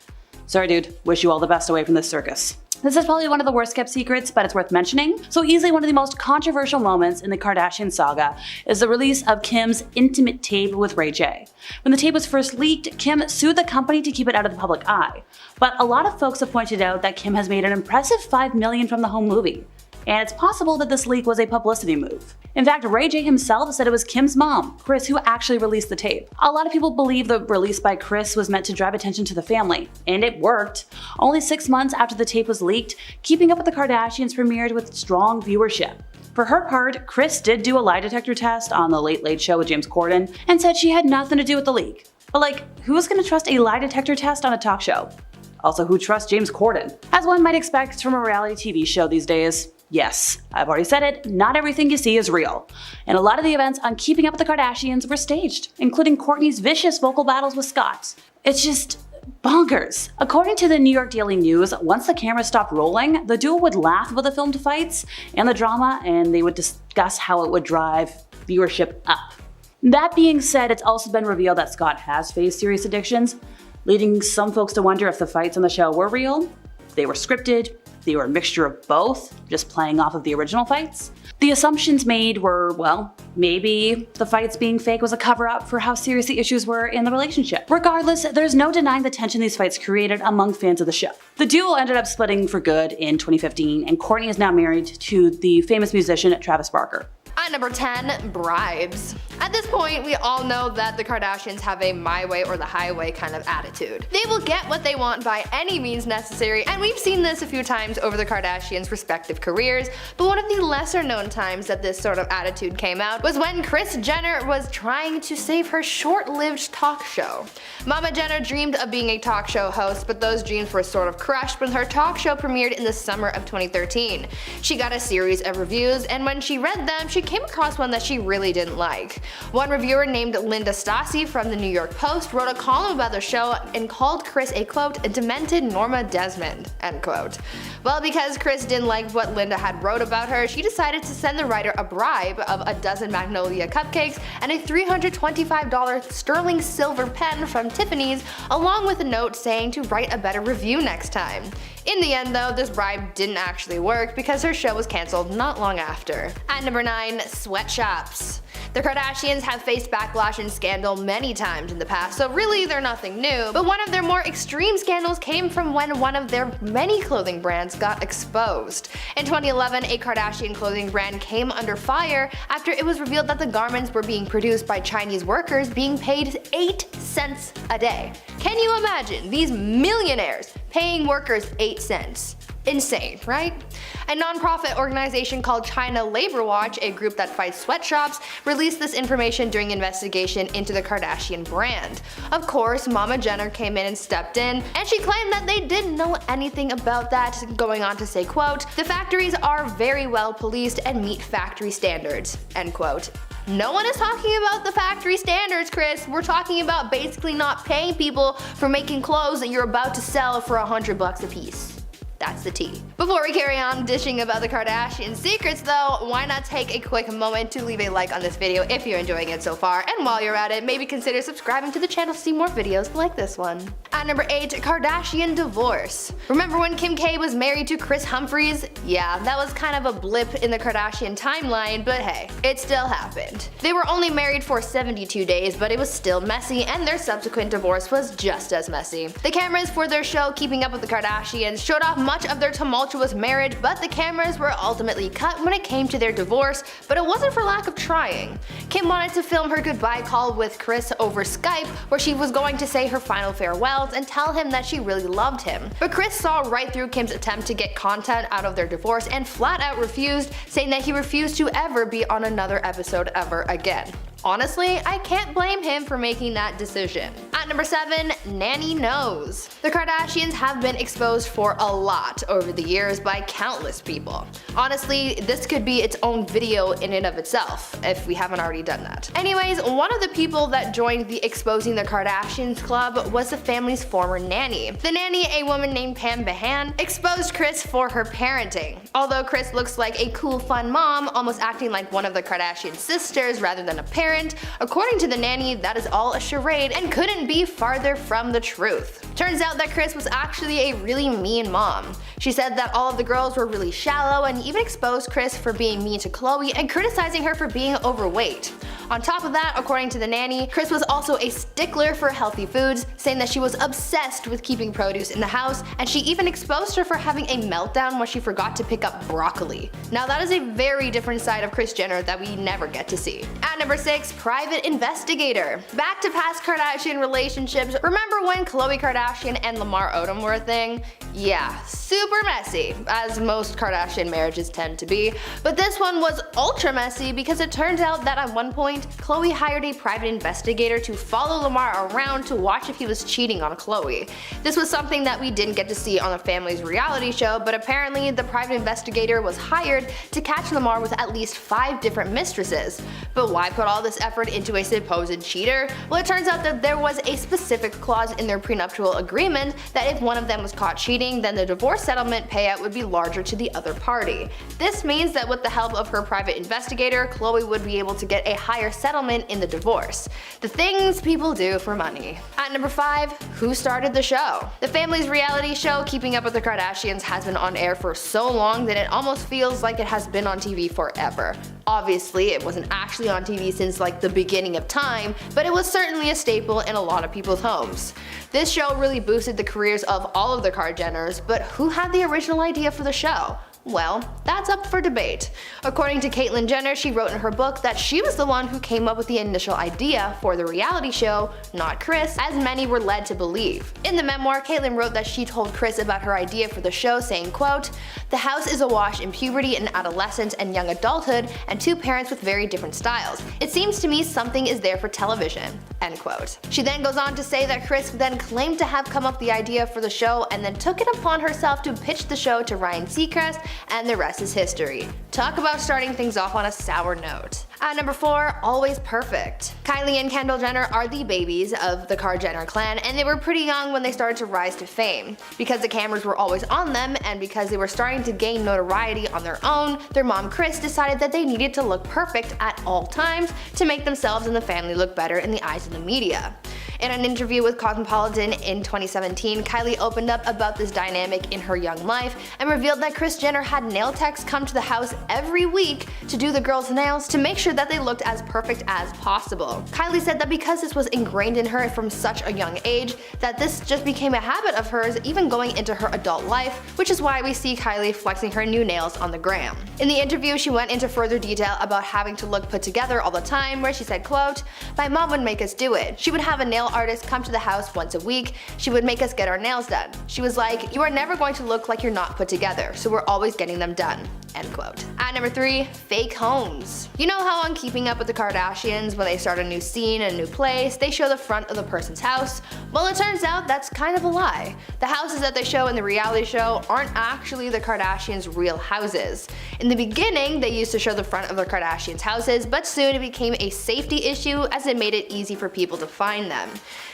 Sorry dude, wish you all the best away from this circus. This is probably one of the worst kept secrets, but it's worth mentioning. So easily one of the most controversial moments in the Kardashian saga is the release of Kim's intimate tape with Ray J. When the tape was first leaked, Kim sued the company to keep it out of the public eye. But a lot of folks have pointed out that Kim has made an impressive $5 million from the home movie. and it's possible that this leak was a publicity move. In fact, Ray J himself said it was Kim's mom, Kris, who actually released the tape. A lot of people believe the release by Kris was meant to drive attention to the family, and it worked. Only 6 months after the tape was leaked, Keeping Up with the Kardashians premiered with strong viewership. For her part, Kris did do a lie detector test on The Late Late Show with James Corden and said she had nothing to do with the leak. But like, who's gonna trust a lie detector test on a talk show? Also, who trusts James Corden? As one might expect from a reality TV show these days. Yes, I've already said it, not everything you see is real. And a lot of the events on Keeping Up with the Kardashians were staged, including Kourtney's vicious vocal battles with Scott. It's just bonkers. According to the New York Daily News, once the cameras stopped rolling, the duo would laugh about the filmed fights and the drama, and they would discuss how it would drive viewership up. That being said, it's also been revealed that Scott has faced serious addictions, leading some folks to wonder if the fights on the show were real, they were scripted, they were a mixture of both, just playing off of the original fights. The assumptions made were, well, maybe the fights being fake was a cover-up for how serious the issues were in the relationship. Regardless, there's no denying the tension these fights created among fans of the show. The duo ended up splitting for good in 2015, and Kourtney is now married to the famous musician Travis Barker. At number 10, bribes. At this point, we all know that the Kardashians have a my way or the highway kind of attitude. They will get what they want by any means necessary, and we've seen this a few times over the Kardashians' respective careers, but one of the lesser known times that this sort of attitude came out was when Kris Jenner was trying to save her short-lived talk show. Mama Jenner dreamed of being a talk show host, but those dreams were sort of crushed when her talk show premiered in the summer of 2013. She got a series of reviews, and when she read them, she came across one that she really didn't like. One reviewer named Linda Stassi from the New York Post wrote a column about the show and called Kris a quote, demented Norma Desmond, end quote. Well, because Kris didn't like what Linda had wrote about her, she decided to send the writer a bribe of a dozen Magnolia cupcakes and a $325 sterling silver pen from Tiffany's, along with a note saying to write a better review next time. In the end though, this bribe didn't actually work because her show was cancelled not long after. At number 9, sweatshops. The Kardashians have faced backlash and scandal many times in the past, so really they're nothing new, but one of their more extreme scandals came from when one of their many clothing brands got exposed. In 2011, a Kardashian clothing brand came under fire after it was revealed that the garments were being produced by Chinese workers being paid 8 cents a day. Can you imagine these millionaires paying workers 8 cents? Insane, right? A non-profit organization called China Labor Watch, a group that fights sweatshops, released this information during investigation into the Kardashian brand. Of course, Mama Jenner came in and stepped in, and she claimed that they didn't know anything about that, going on to say, quote, "The factories are very well policed and meet factory standards," end quote. No one is talking about the factory standards, Kris. We're talking about basically not paying people for making clothes that you're about to sell for $100 a piece. That's the tea. Before we carry on dishing about the Kardashian secrets though, why not take a quick moment to leave a like on this video if you're enjoying it so far, and while you're at it, maybe consider subscribing to the channel to see more videos like this one. At number 8, Kardashian divorce. Remember when Kim K was married to Kris Humphries? Yeah, that was kind of a blip in the Kardashian timeline, but hey, it still happened. They were only married for 72 days, but it was still messy, and their subsequent divorce was just as messy. The cameras for their show Keeping Up with the Kardashians showed off much of their tumultuous marriage, but the cameras were ultimately cut when it came to their divorce, but it wasn't for lack of trying. Kim wanted to film her goodbye call with Kris over Skype, where she was going to say her final farewells and tell him that she really loved him. But Kris saw right through Kim's attempt to get content out of their divorce and flat out refused, saying that he refused to ever be on another episode ever again. Honestly, I can't blame him for making that decision. At number 7, Nanny Knows. The Kardashians have been exposed for a lot over the years by countless people. Honestly, this could be its own video in and of itself, if we haven't already done that. Anyways, one of the people that joined the Exposing the Kardashians club was the family's former nanny. The nanny, a woman named Pam Behan, exposed Kris for her parenting. Although Kris looks like a cool, fun mom, almost acting like one of the Kardashian sisters rather than a parent, parent? According to the nanny, that is all a charade and couldn't be farther from the truth. Turns out that Kris was actually a really mean mom. She said that all of the girls were really shallow and even exposed Kris for being mean to Khloé and criticizing her for being overweight. On top of that, according to the nanny, Kris was also a stickler for healthy foods, saying that she was obsessed with keeping produce in the house, and she even exposed her for having a meltdown when she forgot to pick up broccoli. Now that is a very different side of Kris Jenner that we never get to see. At number 6, private investigator. Back to past Kardashian relationships. Remember when Khloé Kardashian and Lamar Odom were a thing? Yeah, super messy, as most Kardashian marriages tend to be, but this one was ultra messy because it turns out that at one point, Khloé hired a private investigator to follow Lamar around to watch if he was cheating on Khloé. This was something that we didn't get to see on the family's reality show, but apparently the private investigator was hired to catch Lamar with at least 5 different mistresses. But why put all this effort into a supposed cheater? Well, it turns out that there was a specific clause in their prenuptial agreement that if one of them was caught cheating, then the divorce settlement payout would be larger to the other party. This means that with the help of her private investigator, Khloé would be able to get a higher settlement in the divorce. The things people do for money. At number 5, who started the show? The family's reality show, Keeping Up with the Kardashians, has been on air for so long that it almost feels like it has been on TV forever. Obviously, it wasn't actually on TV since like the beginning of time, but it was certainly a staple in a lot of people's homes. This show really boosted the careers of all of the Kardashians, but who had the original idea for the show? Well, that's up for debate. According to Caitlyn Jenner, she wrote in her book that she was the one who came up with the initial idea for the reality show, not Kris, as many were led to believe. In the memoir, Caitlyn wrote that she told Kris about her idea for the show, saying, quote, "The house is awash in puberty and adolescence and young adulthood, and 2 parents with very different styles. It seems to me something is there for television." End quote. She then goes on to say that Kris then claimed to have come up with the idea for the show and then took it upon herself to pitch the show to Ryan Seacrest, and the rest is history. Talk about starting things off on a sour note. At number 4, always perfect. Kylie and Kendall Jenner are the babies of the Kar Jenner clan, and they were pretty young when they started to rise to fame. Because the cameras were always on them, and because they were starting to gain notoriety on their own, their mom Kris decided that they needed to look perfect at all times to make themselves and the family look better in the eyes of the media. In an interview with Cosmopolitan in 2017, Kylie opened up about this dynamic in her young life and revealed that Kris Jenner had nail techs come to the house every week to do the girls' nails to make sure that they looked as perfect as possible. Kylie said that because this was ingrained in her from such a young age, that this just became a habit of hers even going into her adult life, which is why we see Kylie flexing her new nails on the gram. In the interview, she went into further detail about having to look put together all the time, where she said, quote, "My mom would make us do it. She would have a nail artist come to the house once a week. She would make us get our nails done. She was like, you are never going to look like you're not put together, so we're always getting them done." End quote. At number 3, fake homes. You know how on Keeping Up with the Kardashians, when they start a new scene, a new place, they show the front of the person's house? Well, it turns out that's kind of a lie. The houses that they show in the reality show aren't actually the Kardashians' real houses. In the beginning, they used to show the front of the Kardashians' houses, but soon it became a safety issue as it made it easy for people to find them.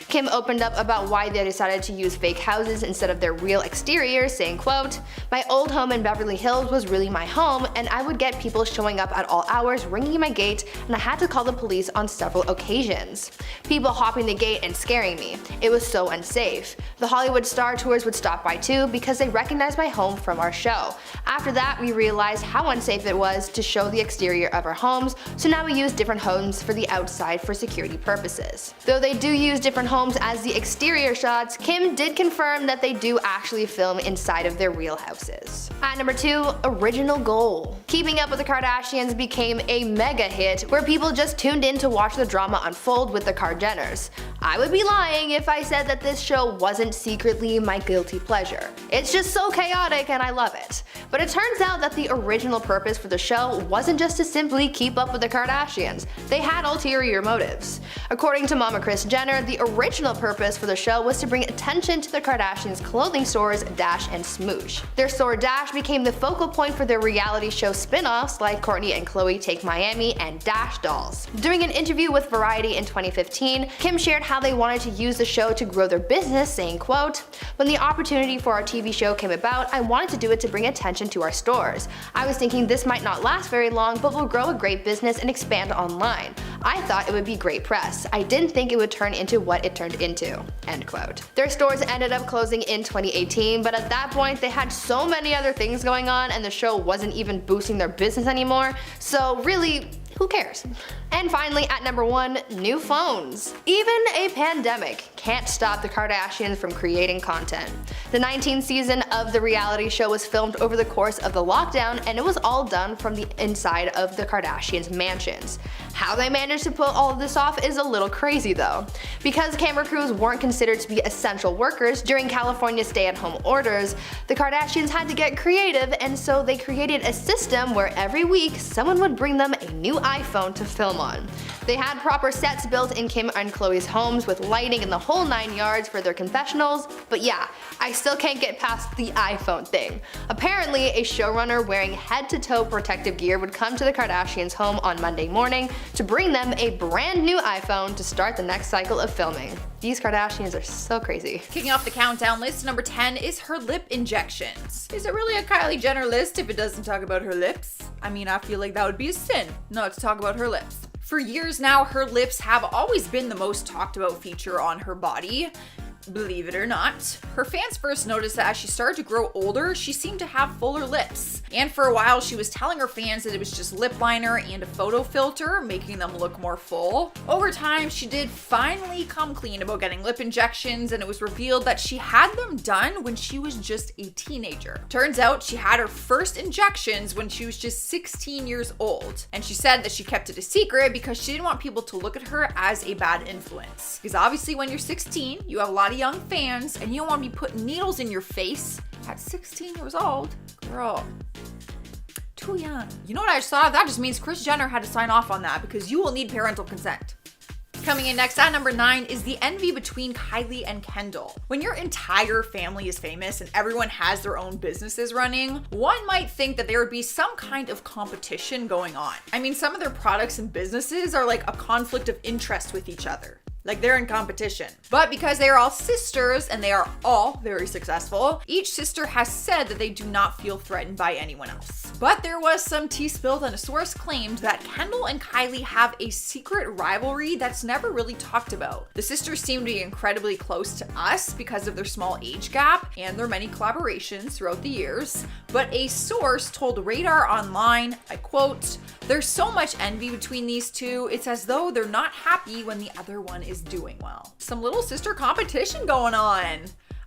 Kim opened up about why they decided to use fake houses instead of their real exteriors, saying, quote, "My old home in Beverly Hills was really my home, and I would get people showing up at all hours ringing my gate, and I had to call the police on several occasions. People hopping the gate and scaring me. It was so unsafe. The Hollywood Star Tours would stop by too because they recognized my home from our show. After that, we realized how unsafe it was to show the exterior of our homes, so now we use different homes for the outside for security purposes." Though they do use different homes as the exterior shots, Kim did confirm that they do actually film inside of their real houses. At number 2, original goal. Keeping Up with the Kardashians became a mega hit where people just tuned in to watch the drama unfold with the Kar Jenners. I would be lying if I said that this show wasn't secretly my guilty pleasure. It's just so chaotic and I love it. But it turns out that the original purpose for the show wasn't just to simply keep up with the Kardashians. They had ulterior motives. According to Mama Kris Jenner, the original purpose for the show was to bring attention to the Kardashians' clothing stores Dash and Smoosh. Their store Dash became the focal point for their reality show spin-offs like Kourtney and Khloé Take Miami and Dash Dolls. During an interview with Variety in 2015, Kim shared how they wanted to use the show to grow their business, saying, quote, "When the opportunity for our TV show came about, I wanted to do it to bring attention to our stores. I was thinking this might not last very long, but will grow a great business and expand online. I thought it would be great press. I didn't think it would turn into what it turned into," end quote. Their stores ended up closing in 2018, but at that point they had so many other things going on and the show wasn't even boosting their business anymore, so really, who cares? And finally, at number 1, new phones. Even a pandemic can't stop the Kardashians from creating content. The 19th season of the reality show was filmed over the course of the lockdown, and it was all done from the inside of the Kardashians' mansions. How they managed to pull all of this off is a little crazy though. Because camera crews weren't considered to be essential workers during California's stay-at-home orders, the Kardashians had to get creative, and so they created a system where every week someone would bring them a new iPhone to film on. They had proper sets built in Kim and Khloé's homes with lighting and the whole 9 yards for their confessionals, but yeah, I still can't get past the iPhone thing. Apparently, a showrunner wearing head-to-toe protective gear would come to the Kardashians' home on Monday morning to bring them a brand new iPhone to start the next cycle of filming. These Kardashians are so crazy. Kicking off the countdown list, number 10 is her lip injections. Is it really a Kylie Jenner list if it doesn't talk about her lips? I mean, I feel like that would be a sin not to talk about her lips. For years now, her lips have always been the most talked about feature on her body. Believe it or not. Her fans first noticed that as she started to grow older, she seemed to have fuller lips. And for a while, she was telling her fans that it was just lip liner and a photo filter, making them look more full. Over time, she did finally come clean about getting lip injections, and it was revealed that she had them done when she was just a teenager. Turns out she had her first injections when she was just 16 years old. And she said that she kept it a secret because she didn't want people to look at her as a bad influence. Because obviously when you're 16, you have a lot of young fans, and you don't want to be putting needles in your face at 16 years old. Girl, too young. You know what I just thought of? That just means Kris Jenner had to sign off on that because you will need parental consent. Coming in next at number 9 is the envy between Kylie and Kendall. When your entire family is famous and everyone has their own businesses running, one might think that there would be some kind of competition going on. I mean, some of their products and businesses are like a conflict of interest with each other. Like they're in competition. But because they are all sisters and they are all very successful, each sister has said that they do not feel threatened by anyone else. But there was some tea spilled and a source claimed that Kendall and Kylie have a secret rivalry that's never really talked about. The sisters seem to be incredibly close to us because of their small age gap and their many collaborations throughout the years. But a source told Radar Online, I quote, "There's so much envy between these two, it's as though they're not happy when the other one is doing well." Some little sister competition going on.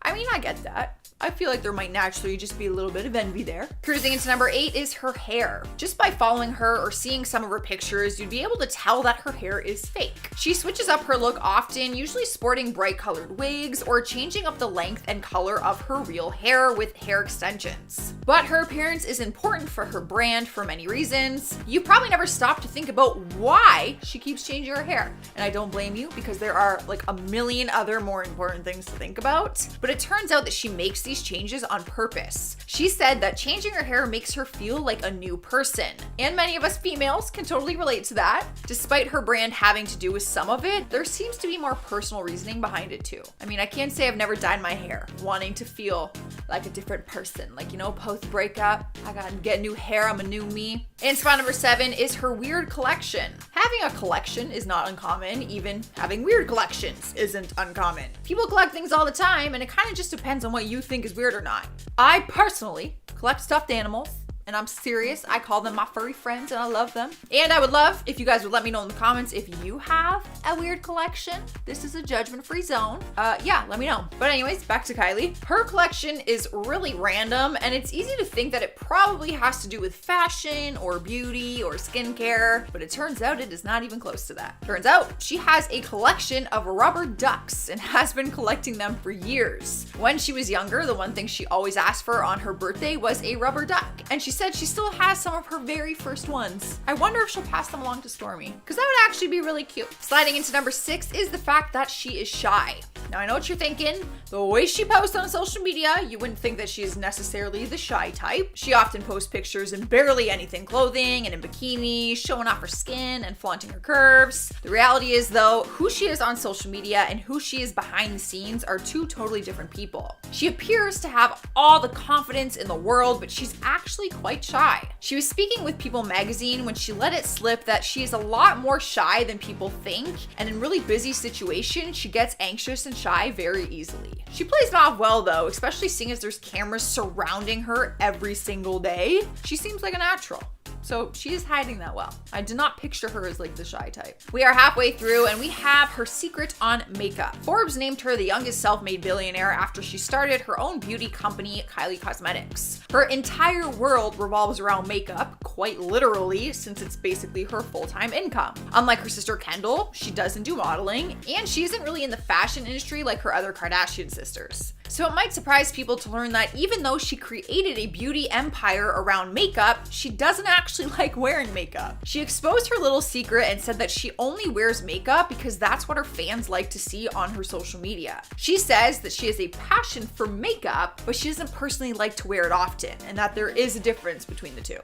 I mean, I get that. I feel like there might naturally just be a little bit of envy there. Cruising into number 8 is her hair. Just by following her or seeing some of her pictures, you'd be able to tell that her hair is fake. She switches up her look often, usually sporting bright colored wigs or changing up the length and color of her real hair with hair extensions. But her appearance is important for her brand for many reasons. You probably never stop to think about why she keeps changing her hair. And I don't blame you because there are like a million other more important things to think about. But it turns out that she makes these changes on purpose. She said that changing her hair makes her feel like a new person. And many of us females can totally relate to that. Despite her brand having to do with some of it, there seems to be more personal reasoning behind it too. I mean, I can't say I've never dyed my hair, wanting to feel like a different person. Like, you know, post breakup, I gotta get new hair, I'm a new me. And spot number 7 is her weird collection. Having a collection is not uncommon, even having weird collections isn't uncommon. People collect things all the time, and it kind of just depends on what you think is weird or not. I personally collect stuffed animals, and I'm serious. I call them my furry friends and I love them. And I would love if you guys would let me know in the comments if you have a weird collection. This is a judgment-free zone. Yeah, let me know. But anyways, back to Kylie. Her collection is really random, and it's easy to think that it probably has to do with fashion or beauty or skincare, but it turns out it is not even close to that. Turns out she has a collection of rubber ducks and has been collecting them for years. When she was younger, the one thing she always asked for on her birthday was a rubber duck, and she said she still has some of her very first ones. I wonder if she'll pass them along to Stormi, because that would actually be really cute. Sliding into number 6 is the fact that she is shy. Now I know what you're thinking. The way she posts on social media, you wouldn't think that she is necessarily the shy type. She often posts pictures in barely anything clothing and in bikini, showing off her skin and flaunting her curves. The reality is though, who she is on social media and who she is behind the scenes are two totally different people. She appears to have all the confidence in the world, but she's actually quite shy. She was speaking with People magazine when she let it slip that she is a lot more shy than people think, and in really busy situations, she gets anxious and shy very easily. She plays it off well though, especially seeing as there's cameras surrounding her every single day. She seems like a natural. So she is hiding that well. I did not picture her as like the shy type. We are halfway through and we have her secret on makeup. Forbes named her the youngest self-made billionaire after she started her own beauty company, Kylie Cosmetics. Her entire world revolves around makeup, quite literally, since it's basically her full-time income. Unlike her sister Kendall, she doesn't do modeling, and she isn't really in the fashion industry like her other Kardashian sisters. So it might surprise people to learn that even though she created a beauty empire around makeup, she doesn't actually like wearing makeup. She exposed her little secret and said that she only wears makeup because that's what her fans like to see on her social media. She says that she has a passion for makeup, but she doesn't personally like to wear it often, and that there is a difference between the two.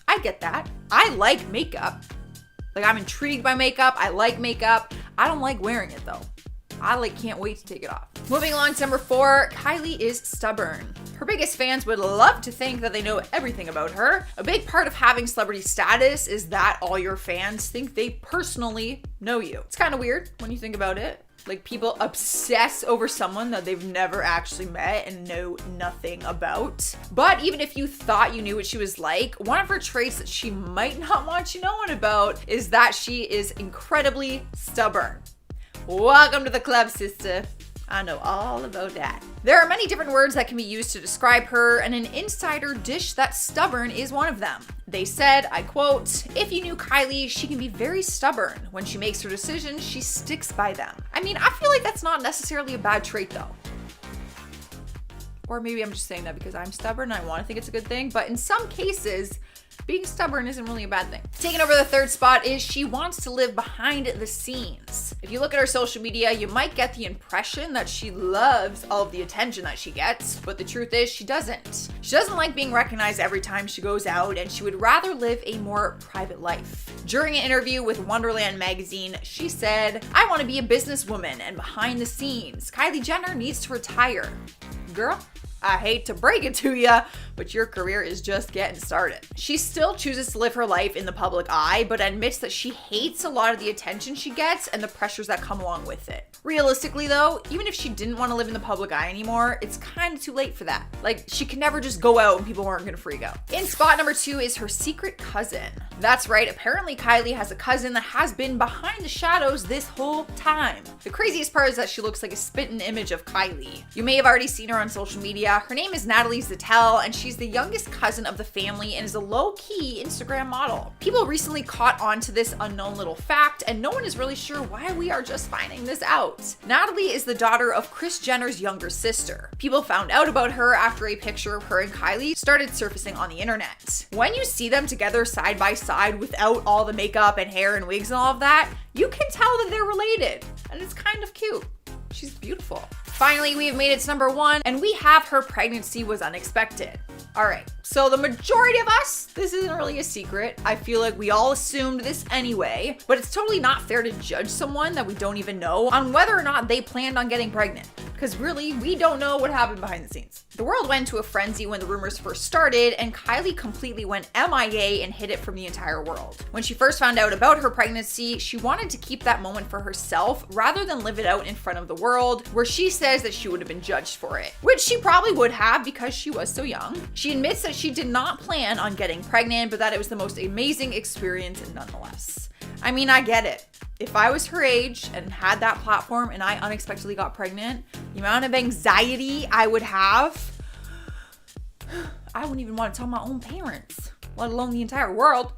I get that. I like makeup. Like, I'm intrigued by makeup. I like makeup. I don't like wearing it though. I can't wait to take it off. Moving along to number 4, Kylie is stubborn. Her biggest fans would love to think that they know everything about her. A big part of having celebrity status is that all your fans think they personally know you. It's kind of weird when you think about it. Like, people obsess over someone that they've never actually met and know nothing about. But even if you thought you knew what she was like, one of her traits that she might not want you knowing about is that she is incredibly stubborn. Welcome to the club, sister. I know all about that. There are many different words that can be used to describe her, and an insider dished that stubborn is one of them. They said, I quote, "If you knew Kylie, she can be very stubborn. When she makes her decisions, she sticks by them." I mean, I feel like that's not necessarily a bad trait though. Or maybe I'm just saying that because I'm stubborn and I want to think it's a good thing, but in some cases, being stubborn isn't really a bad thing. Taking over the 3rd spot is she wants to live behind the scenes. If you look at her social media, you might get the impression that she loves all of the attention that she gets, but the truth is she doesn't. She doesn't like being recognized every time she goes out, and she would rather live a more private life. During an interview with Wonderland magazine, she said, "I want to be a businesswoman and behind the scenes. Kylie Jenner needs to retire." Girl, I hate to break it to you, but your career is just getting started. She still chooses to live her life in the public eye, but admits that she hates a lot of the attention she gets and the pressures that come along with it. Realistically though, even if she didn't want to live in the public eye anymore, it's kind of too late for that. Like, she could never just go out and people weren't gonna freak out. In spot number 2 is her secret cousin. That's right, apparently Kylie has a cousin that has been behind the shadows this whole time. The craziest part is that she looks like a spitting image of Kylie. You may have already seen her on social media. Her name is Natalie Zettel, and she's the youngest cousin of the family and is a low-key Instagram model. People recently caught on to this unknown little fact, and no one is really sure why we are just finding this out. Natalie is the daughter of Kris Jenner's younger sister. People found out about her after a picture of her and Kylie started surfacing on the internet. When you see them together side by side without all the makeup and hair and wigs and all of that, you can tell that they're related, and it's kind of cute. She's beautiful. Finally, we have made it to number 1, and we have her pregnancy was unexpected. All right, so the majority of us, this isn't really a secret. I feel like we all assumed this anyway, but it's totally not fair to judge someone that we don't even know on whether or not they planned on getting pregnant. Because really, we don't know what happened behind the scenes. The world went into a frenzy when the rumors first started, and Kylie completely went MIA and hid it from the entire world. When she first found out about her pregnancy, she wanted to keep that moment for herself rather than live it out in front of the world, where she says that she would have been judged for it, which she probably would have because she was so young. She admits that she did not plan on getting pregnant, but that it was the most amazing experience nonetheless. I mean, I get it. If I was her age and had that platform and I unexpectedly got pregnant, the amount of anxiety I would have, I wouldn't even want to tell my own parents, let alone the entire world.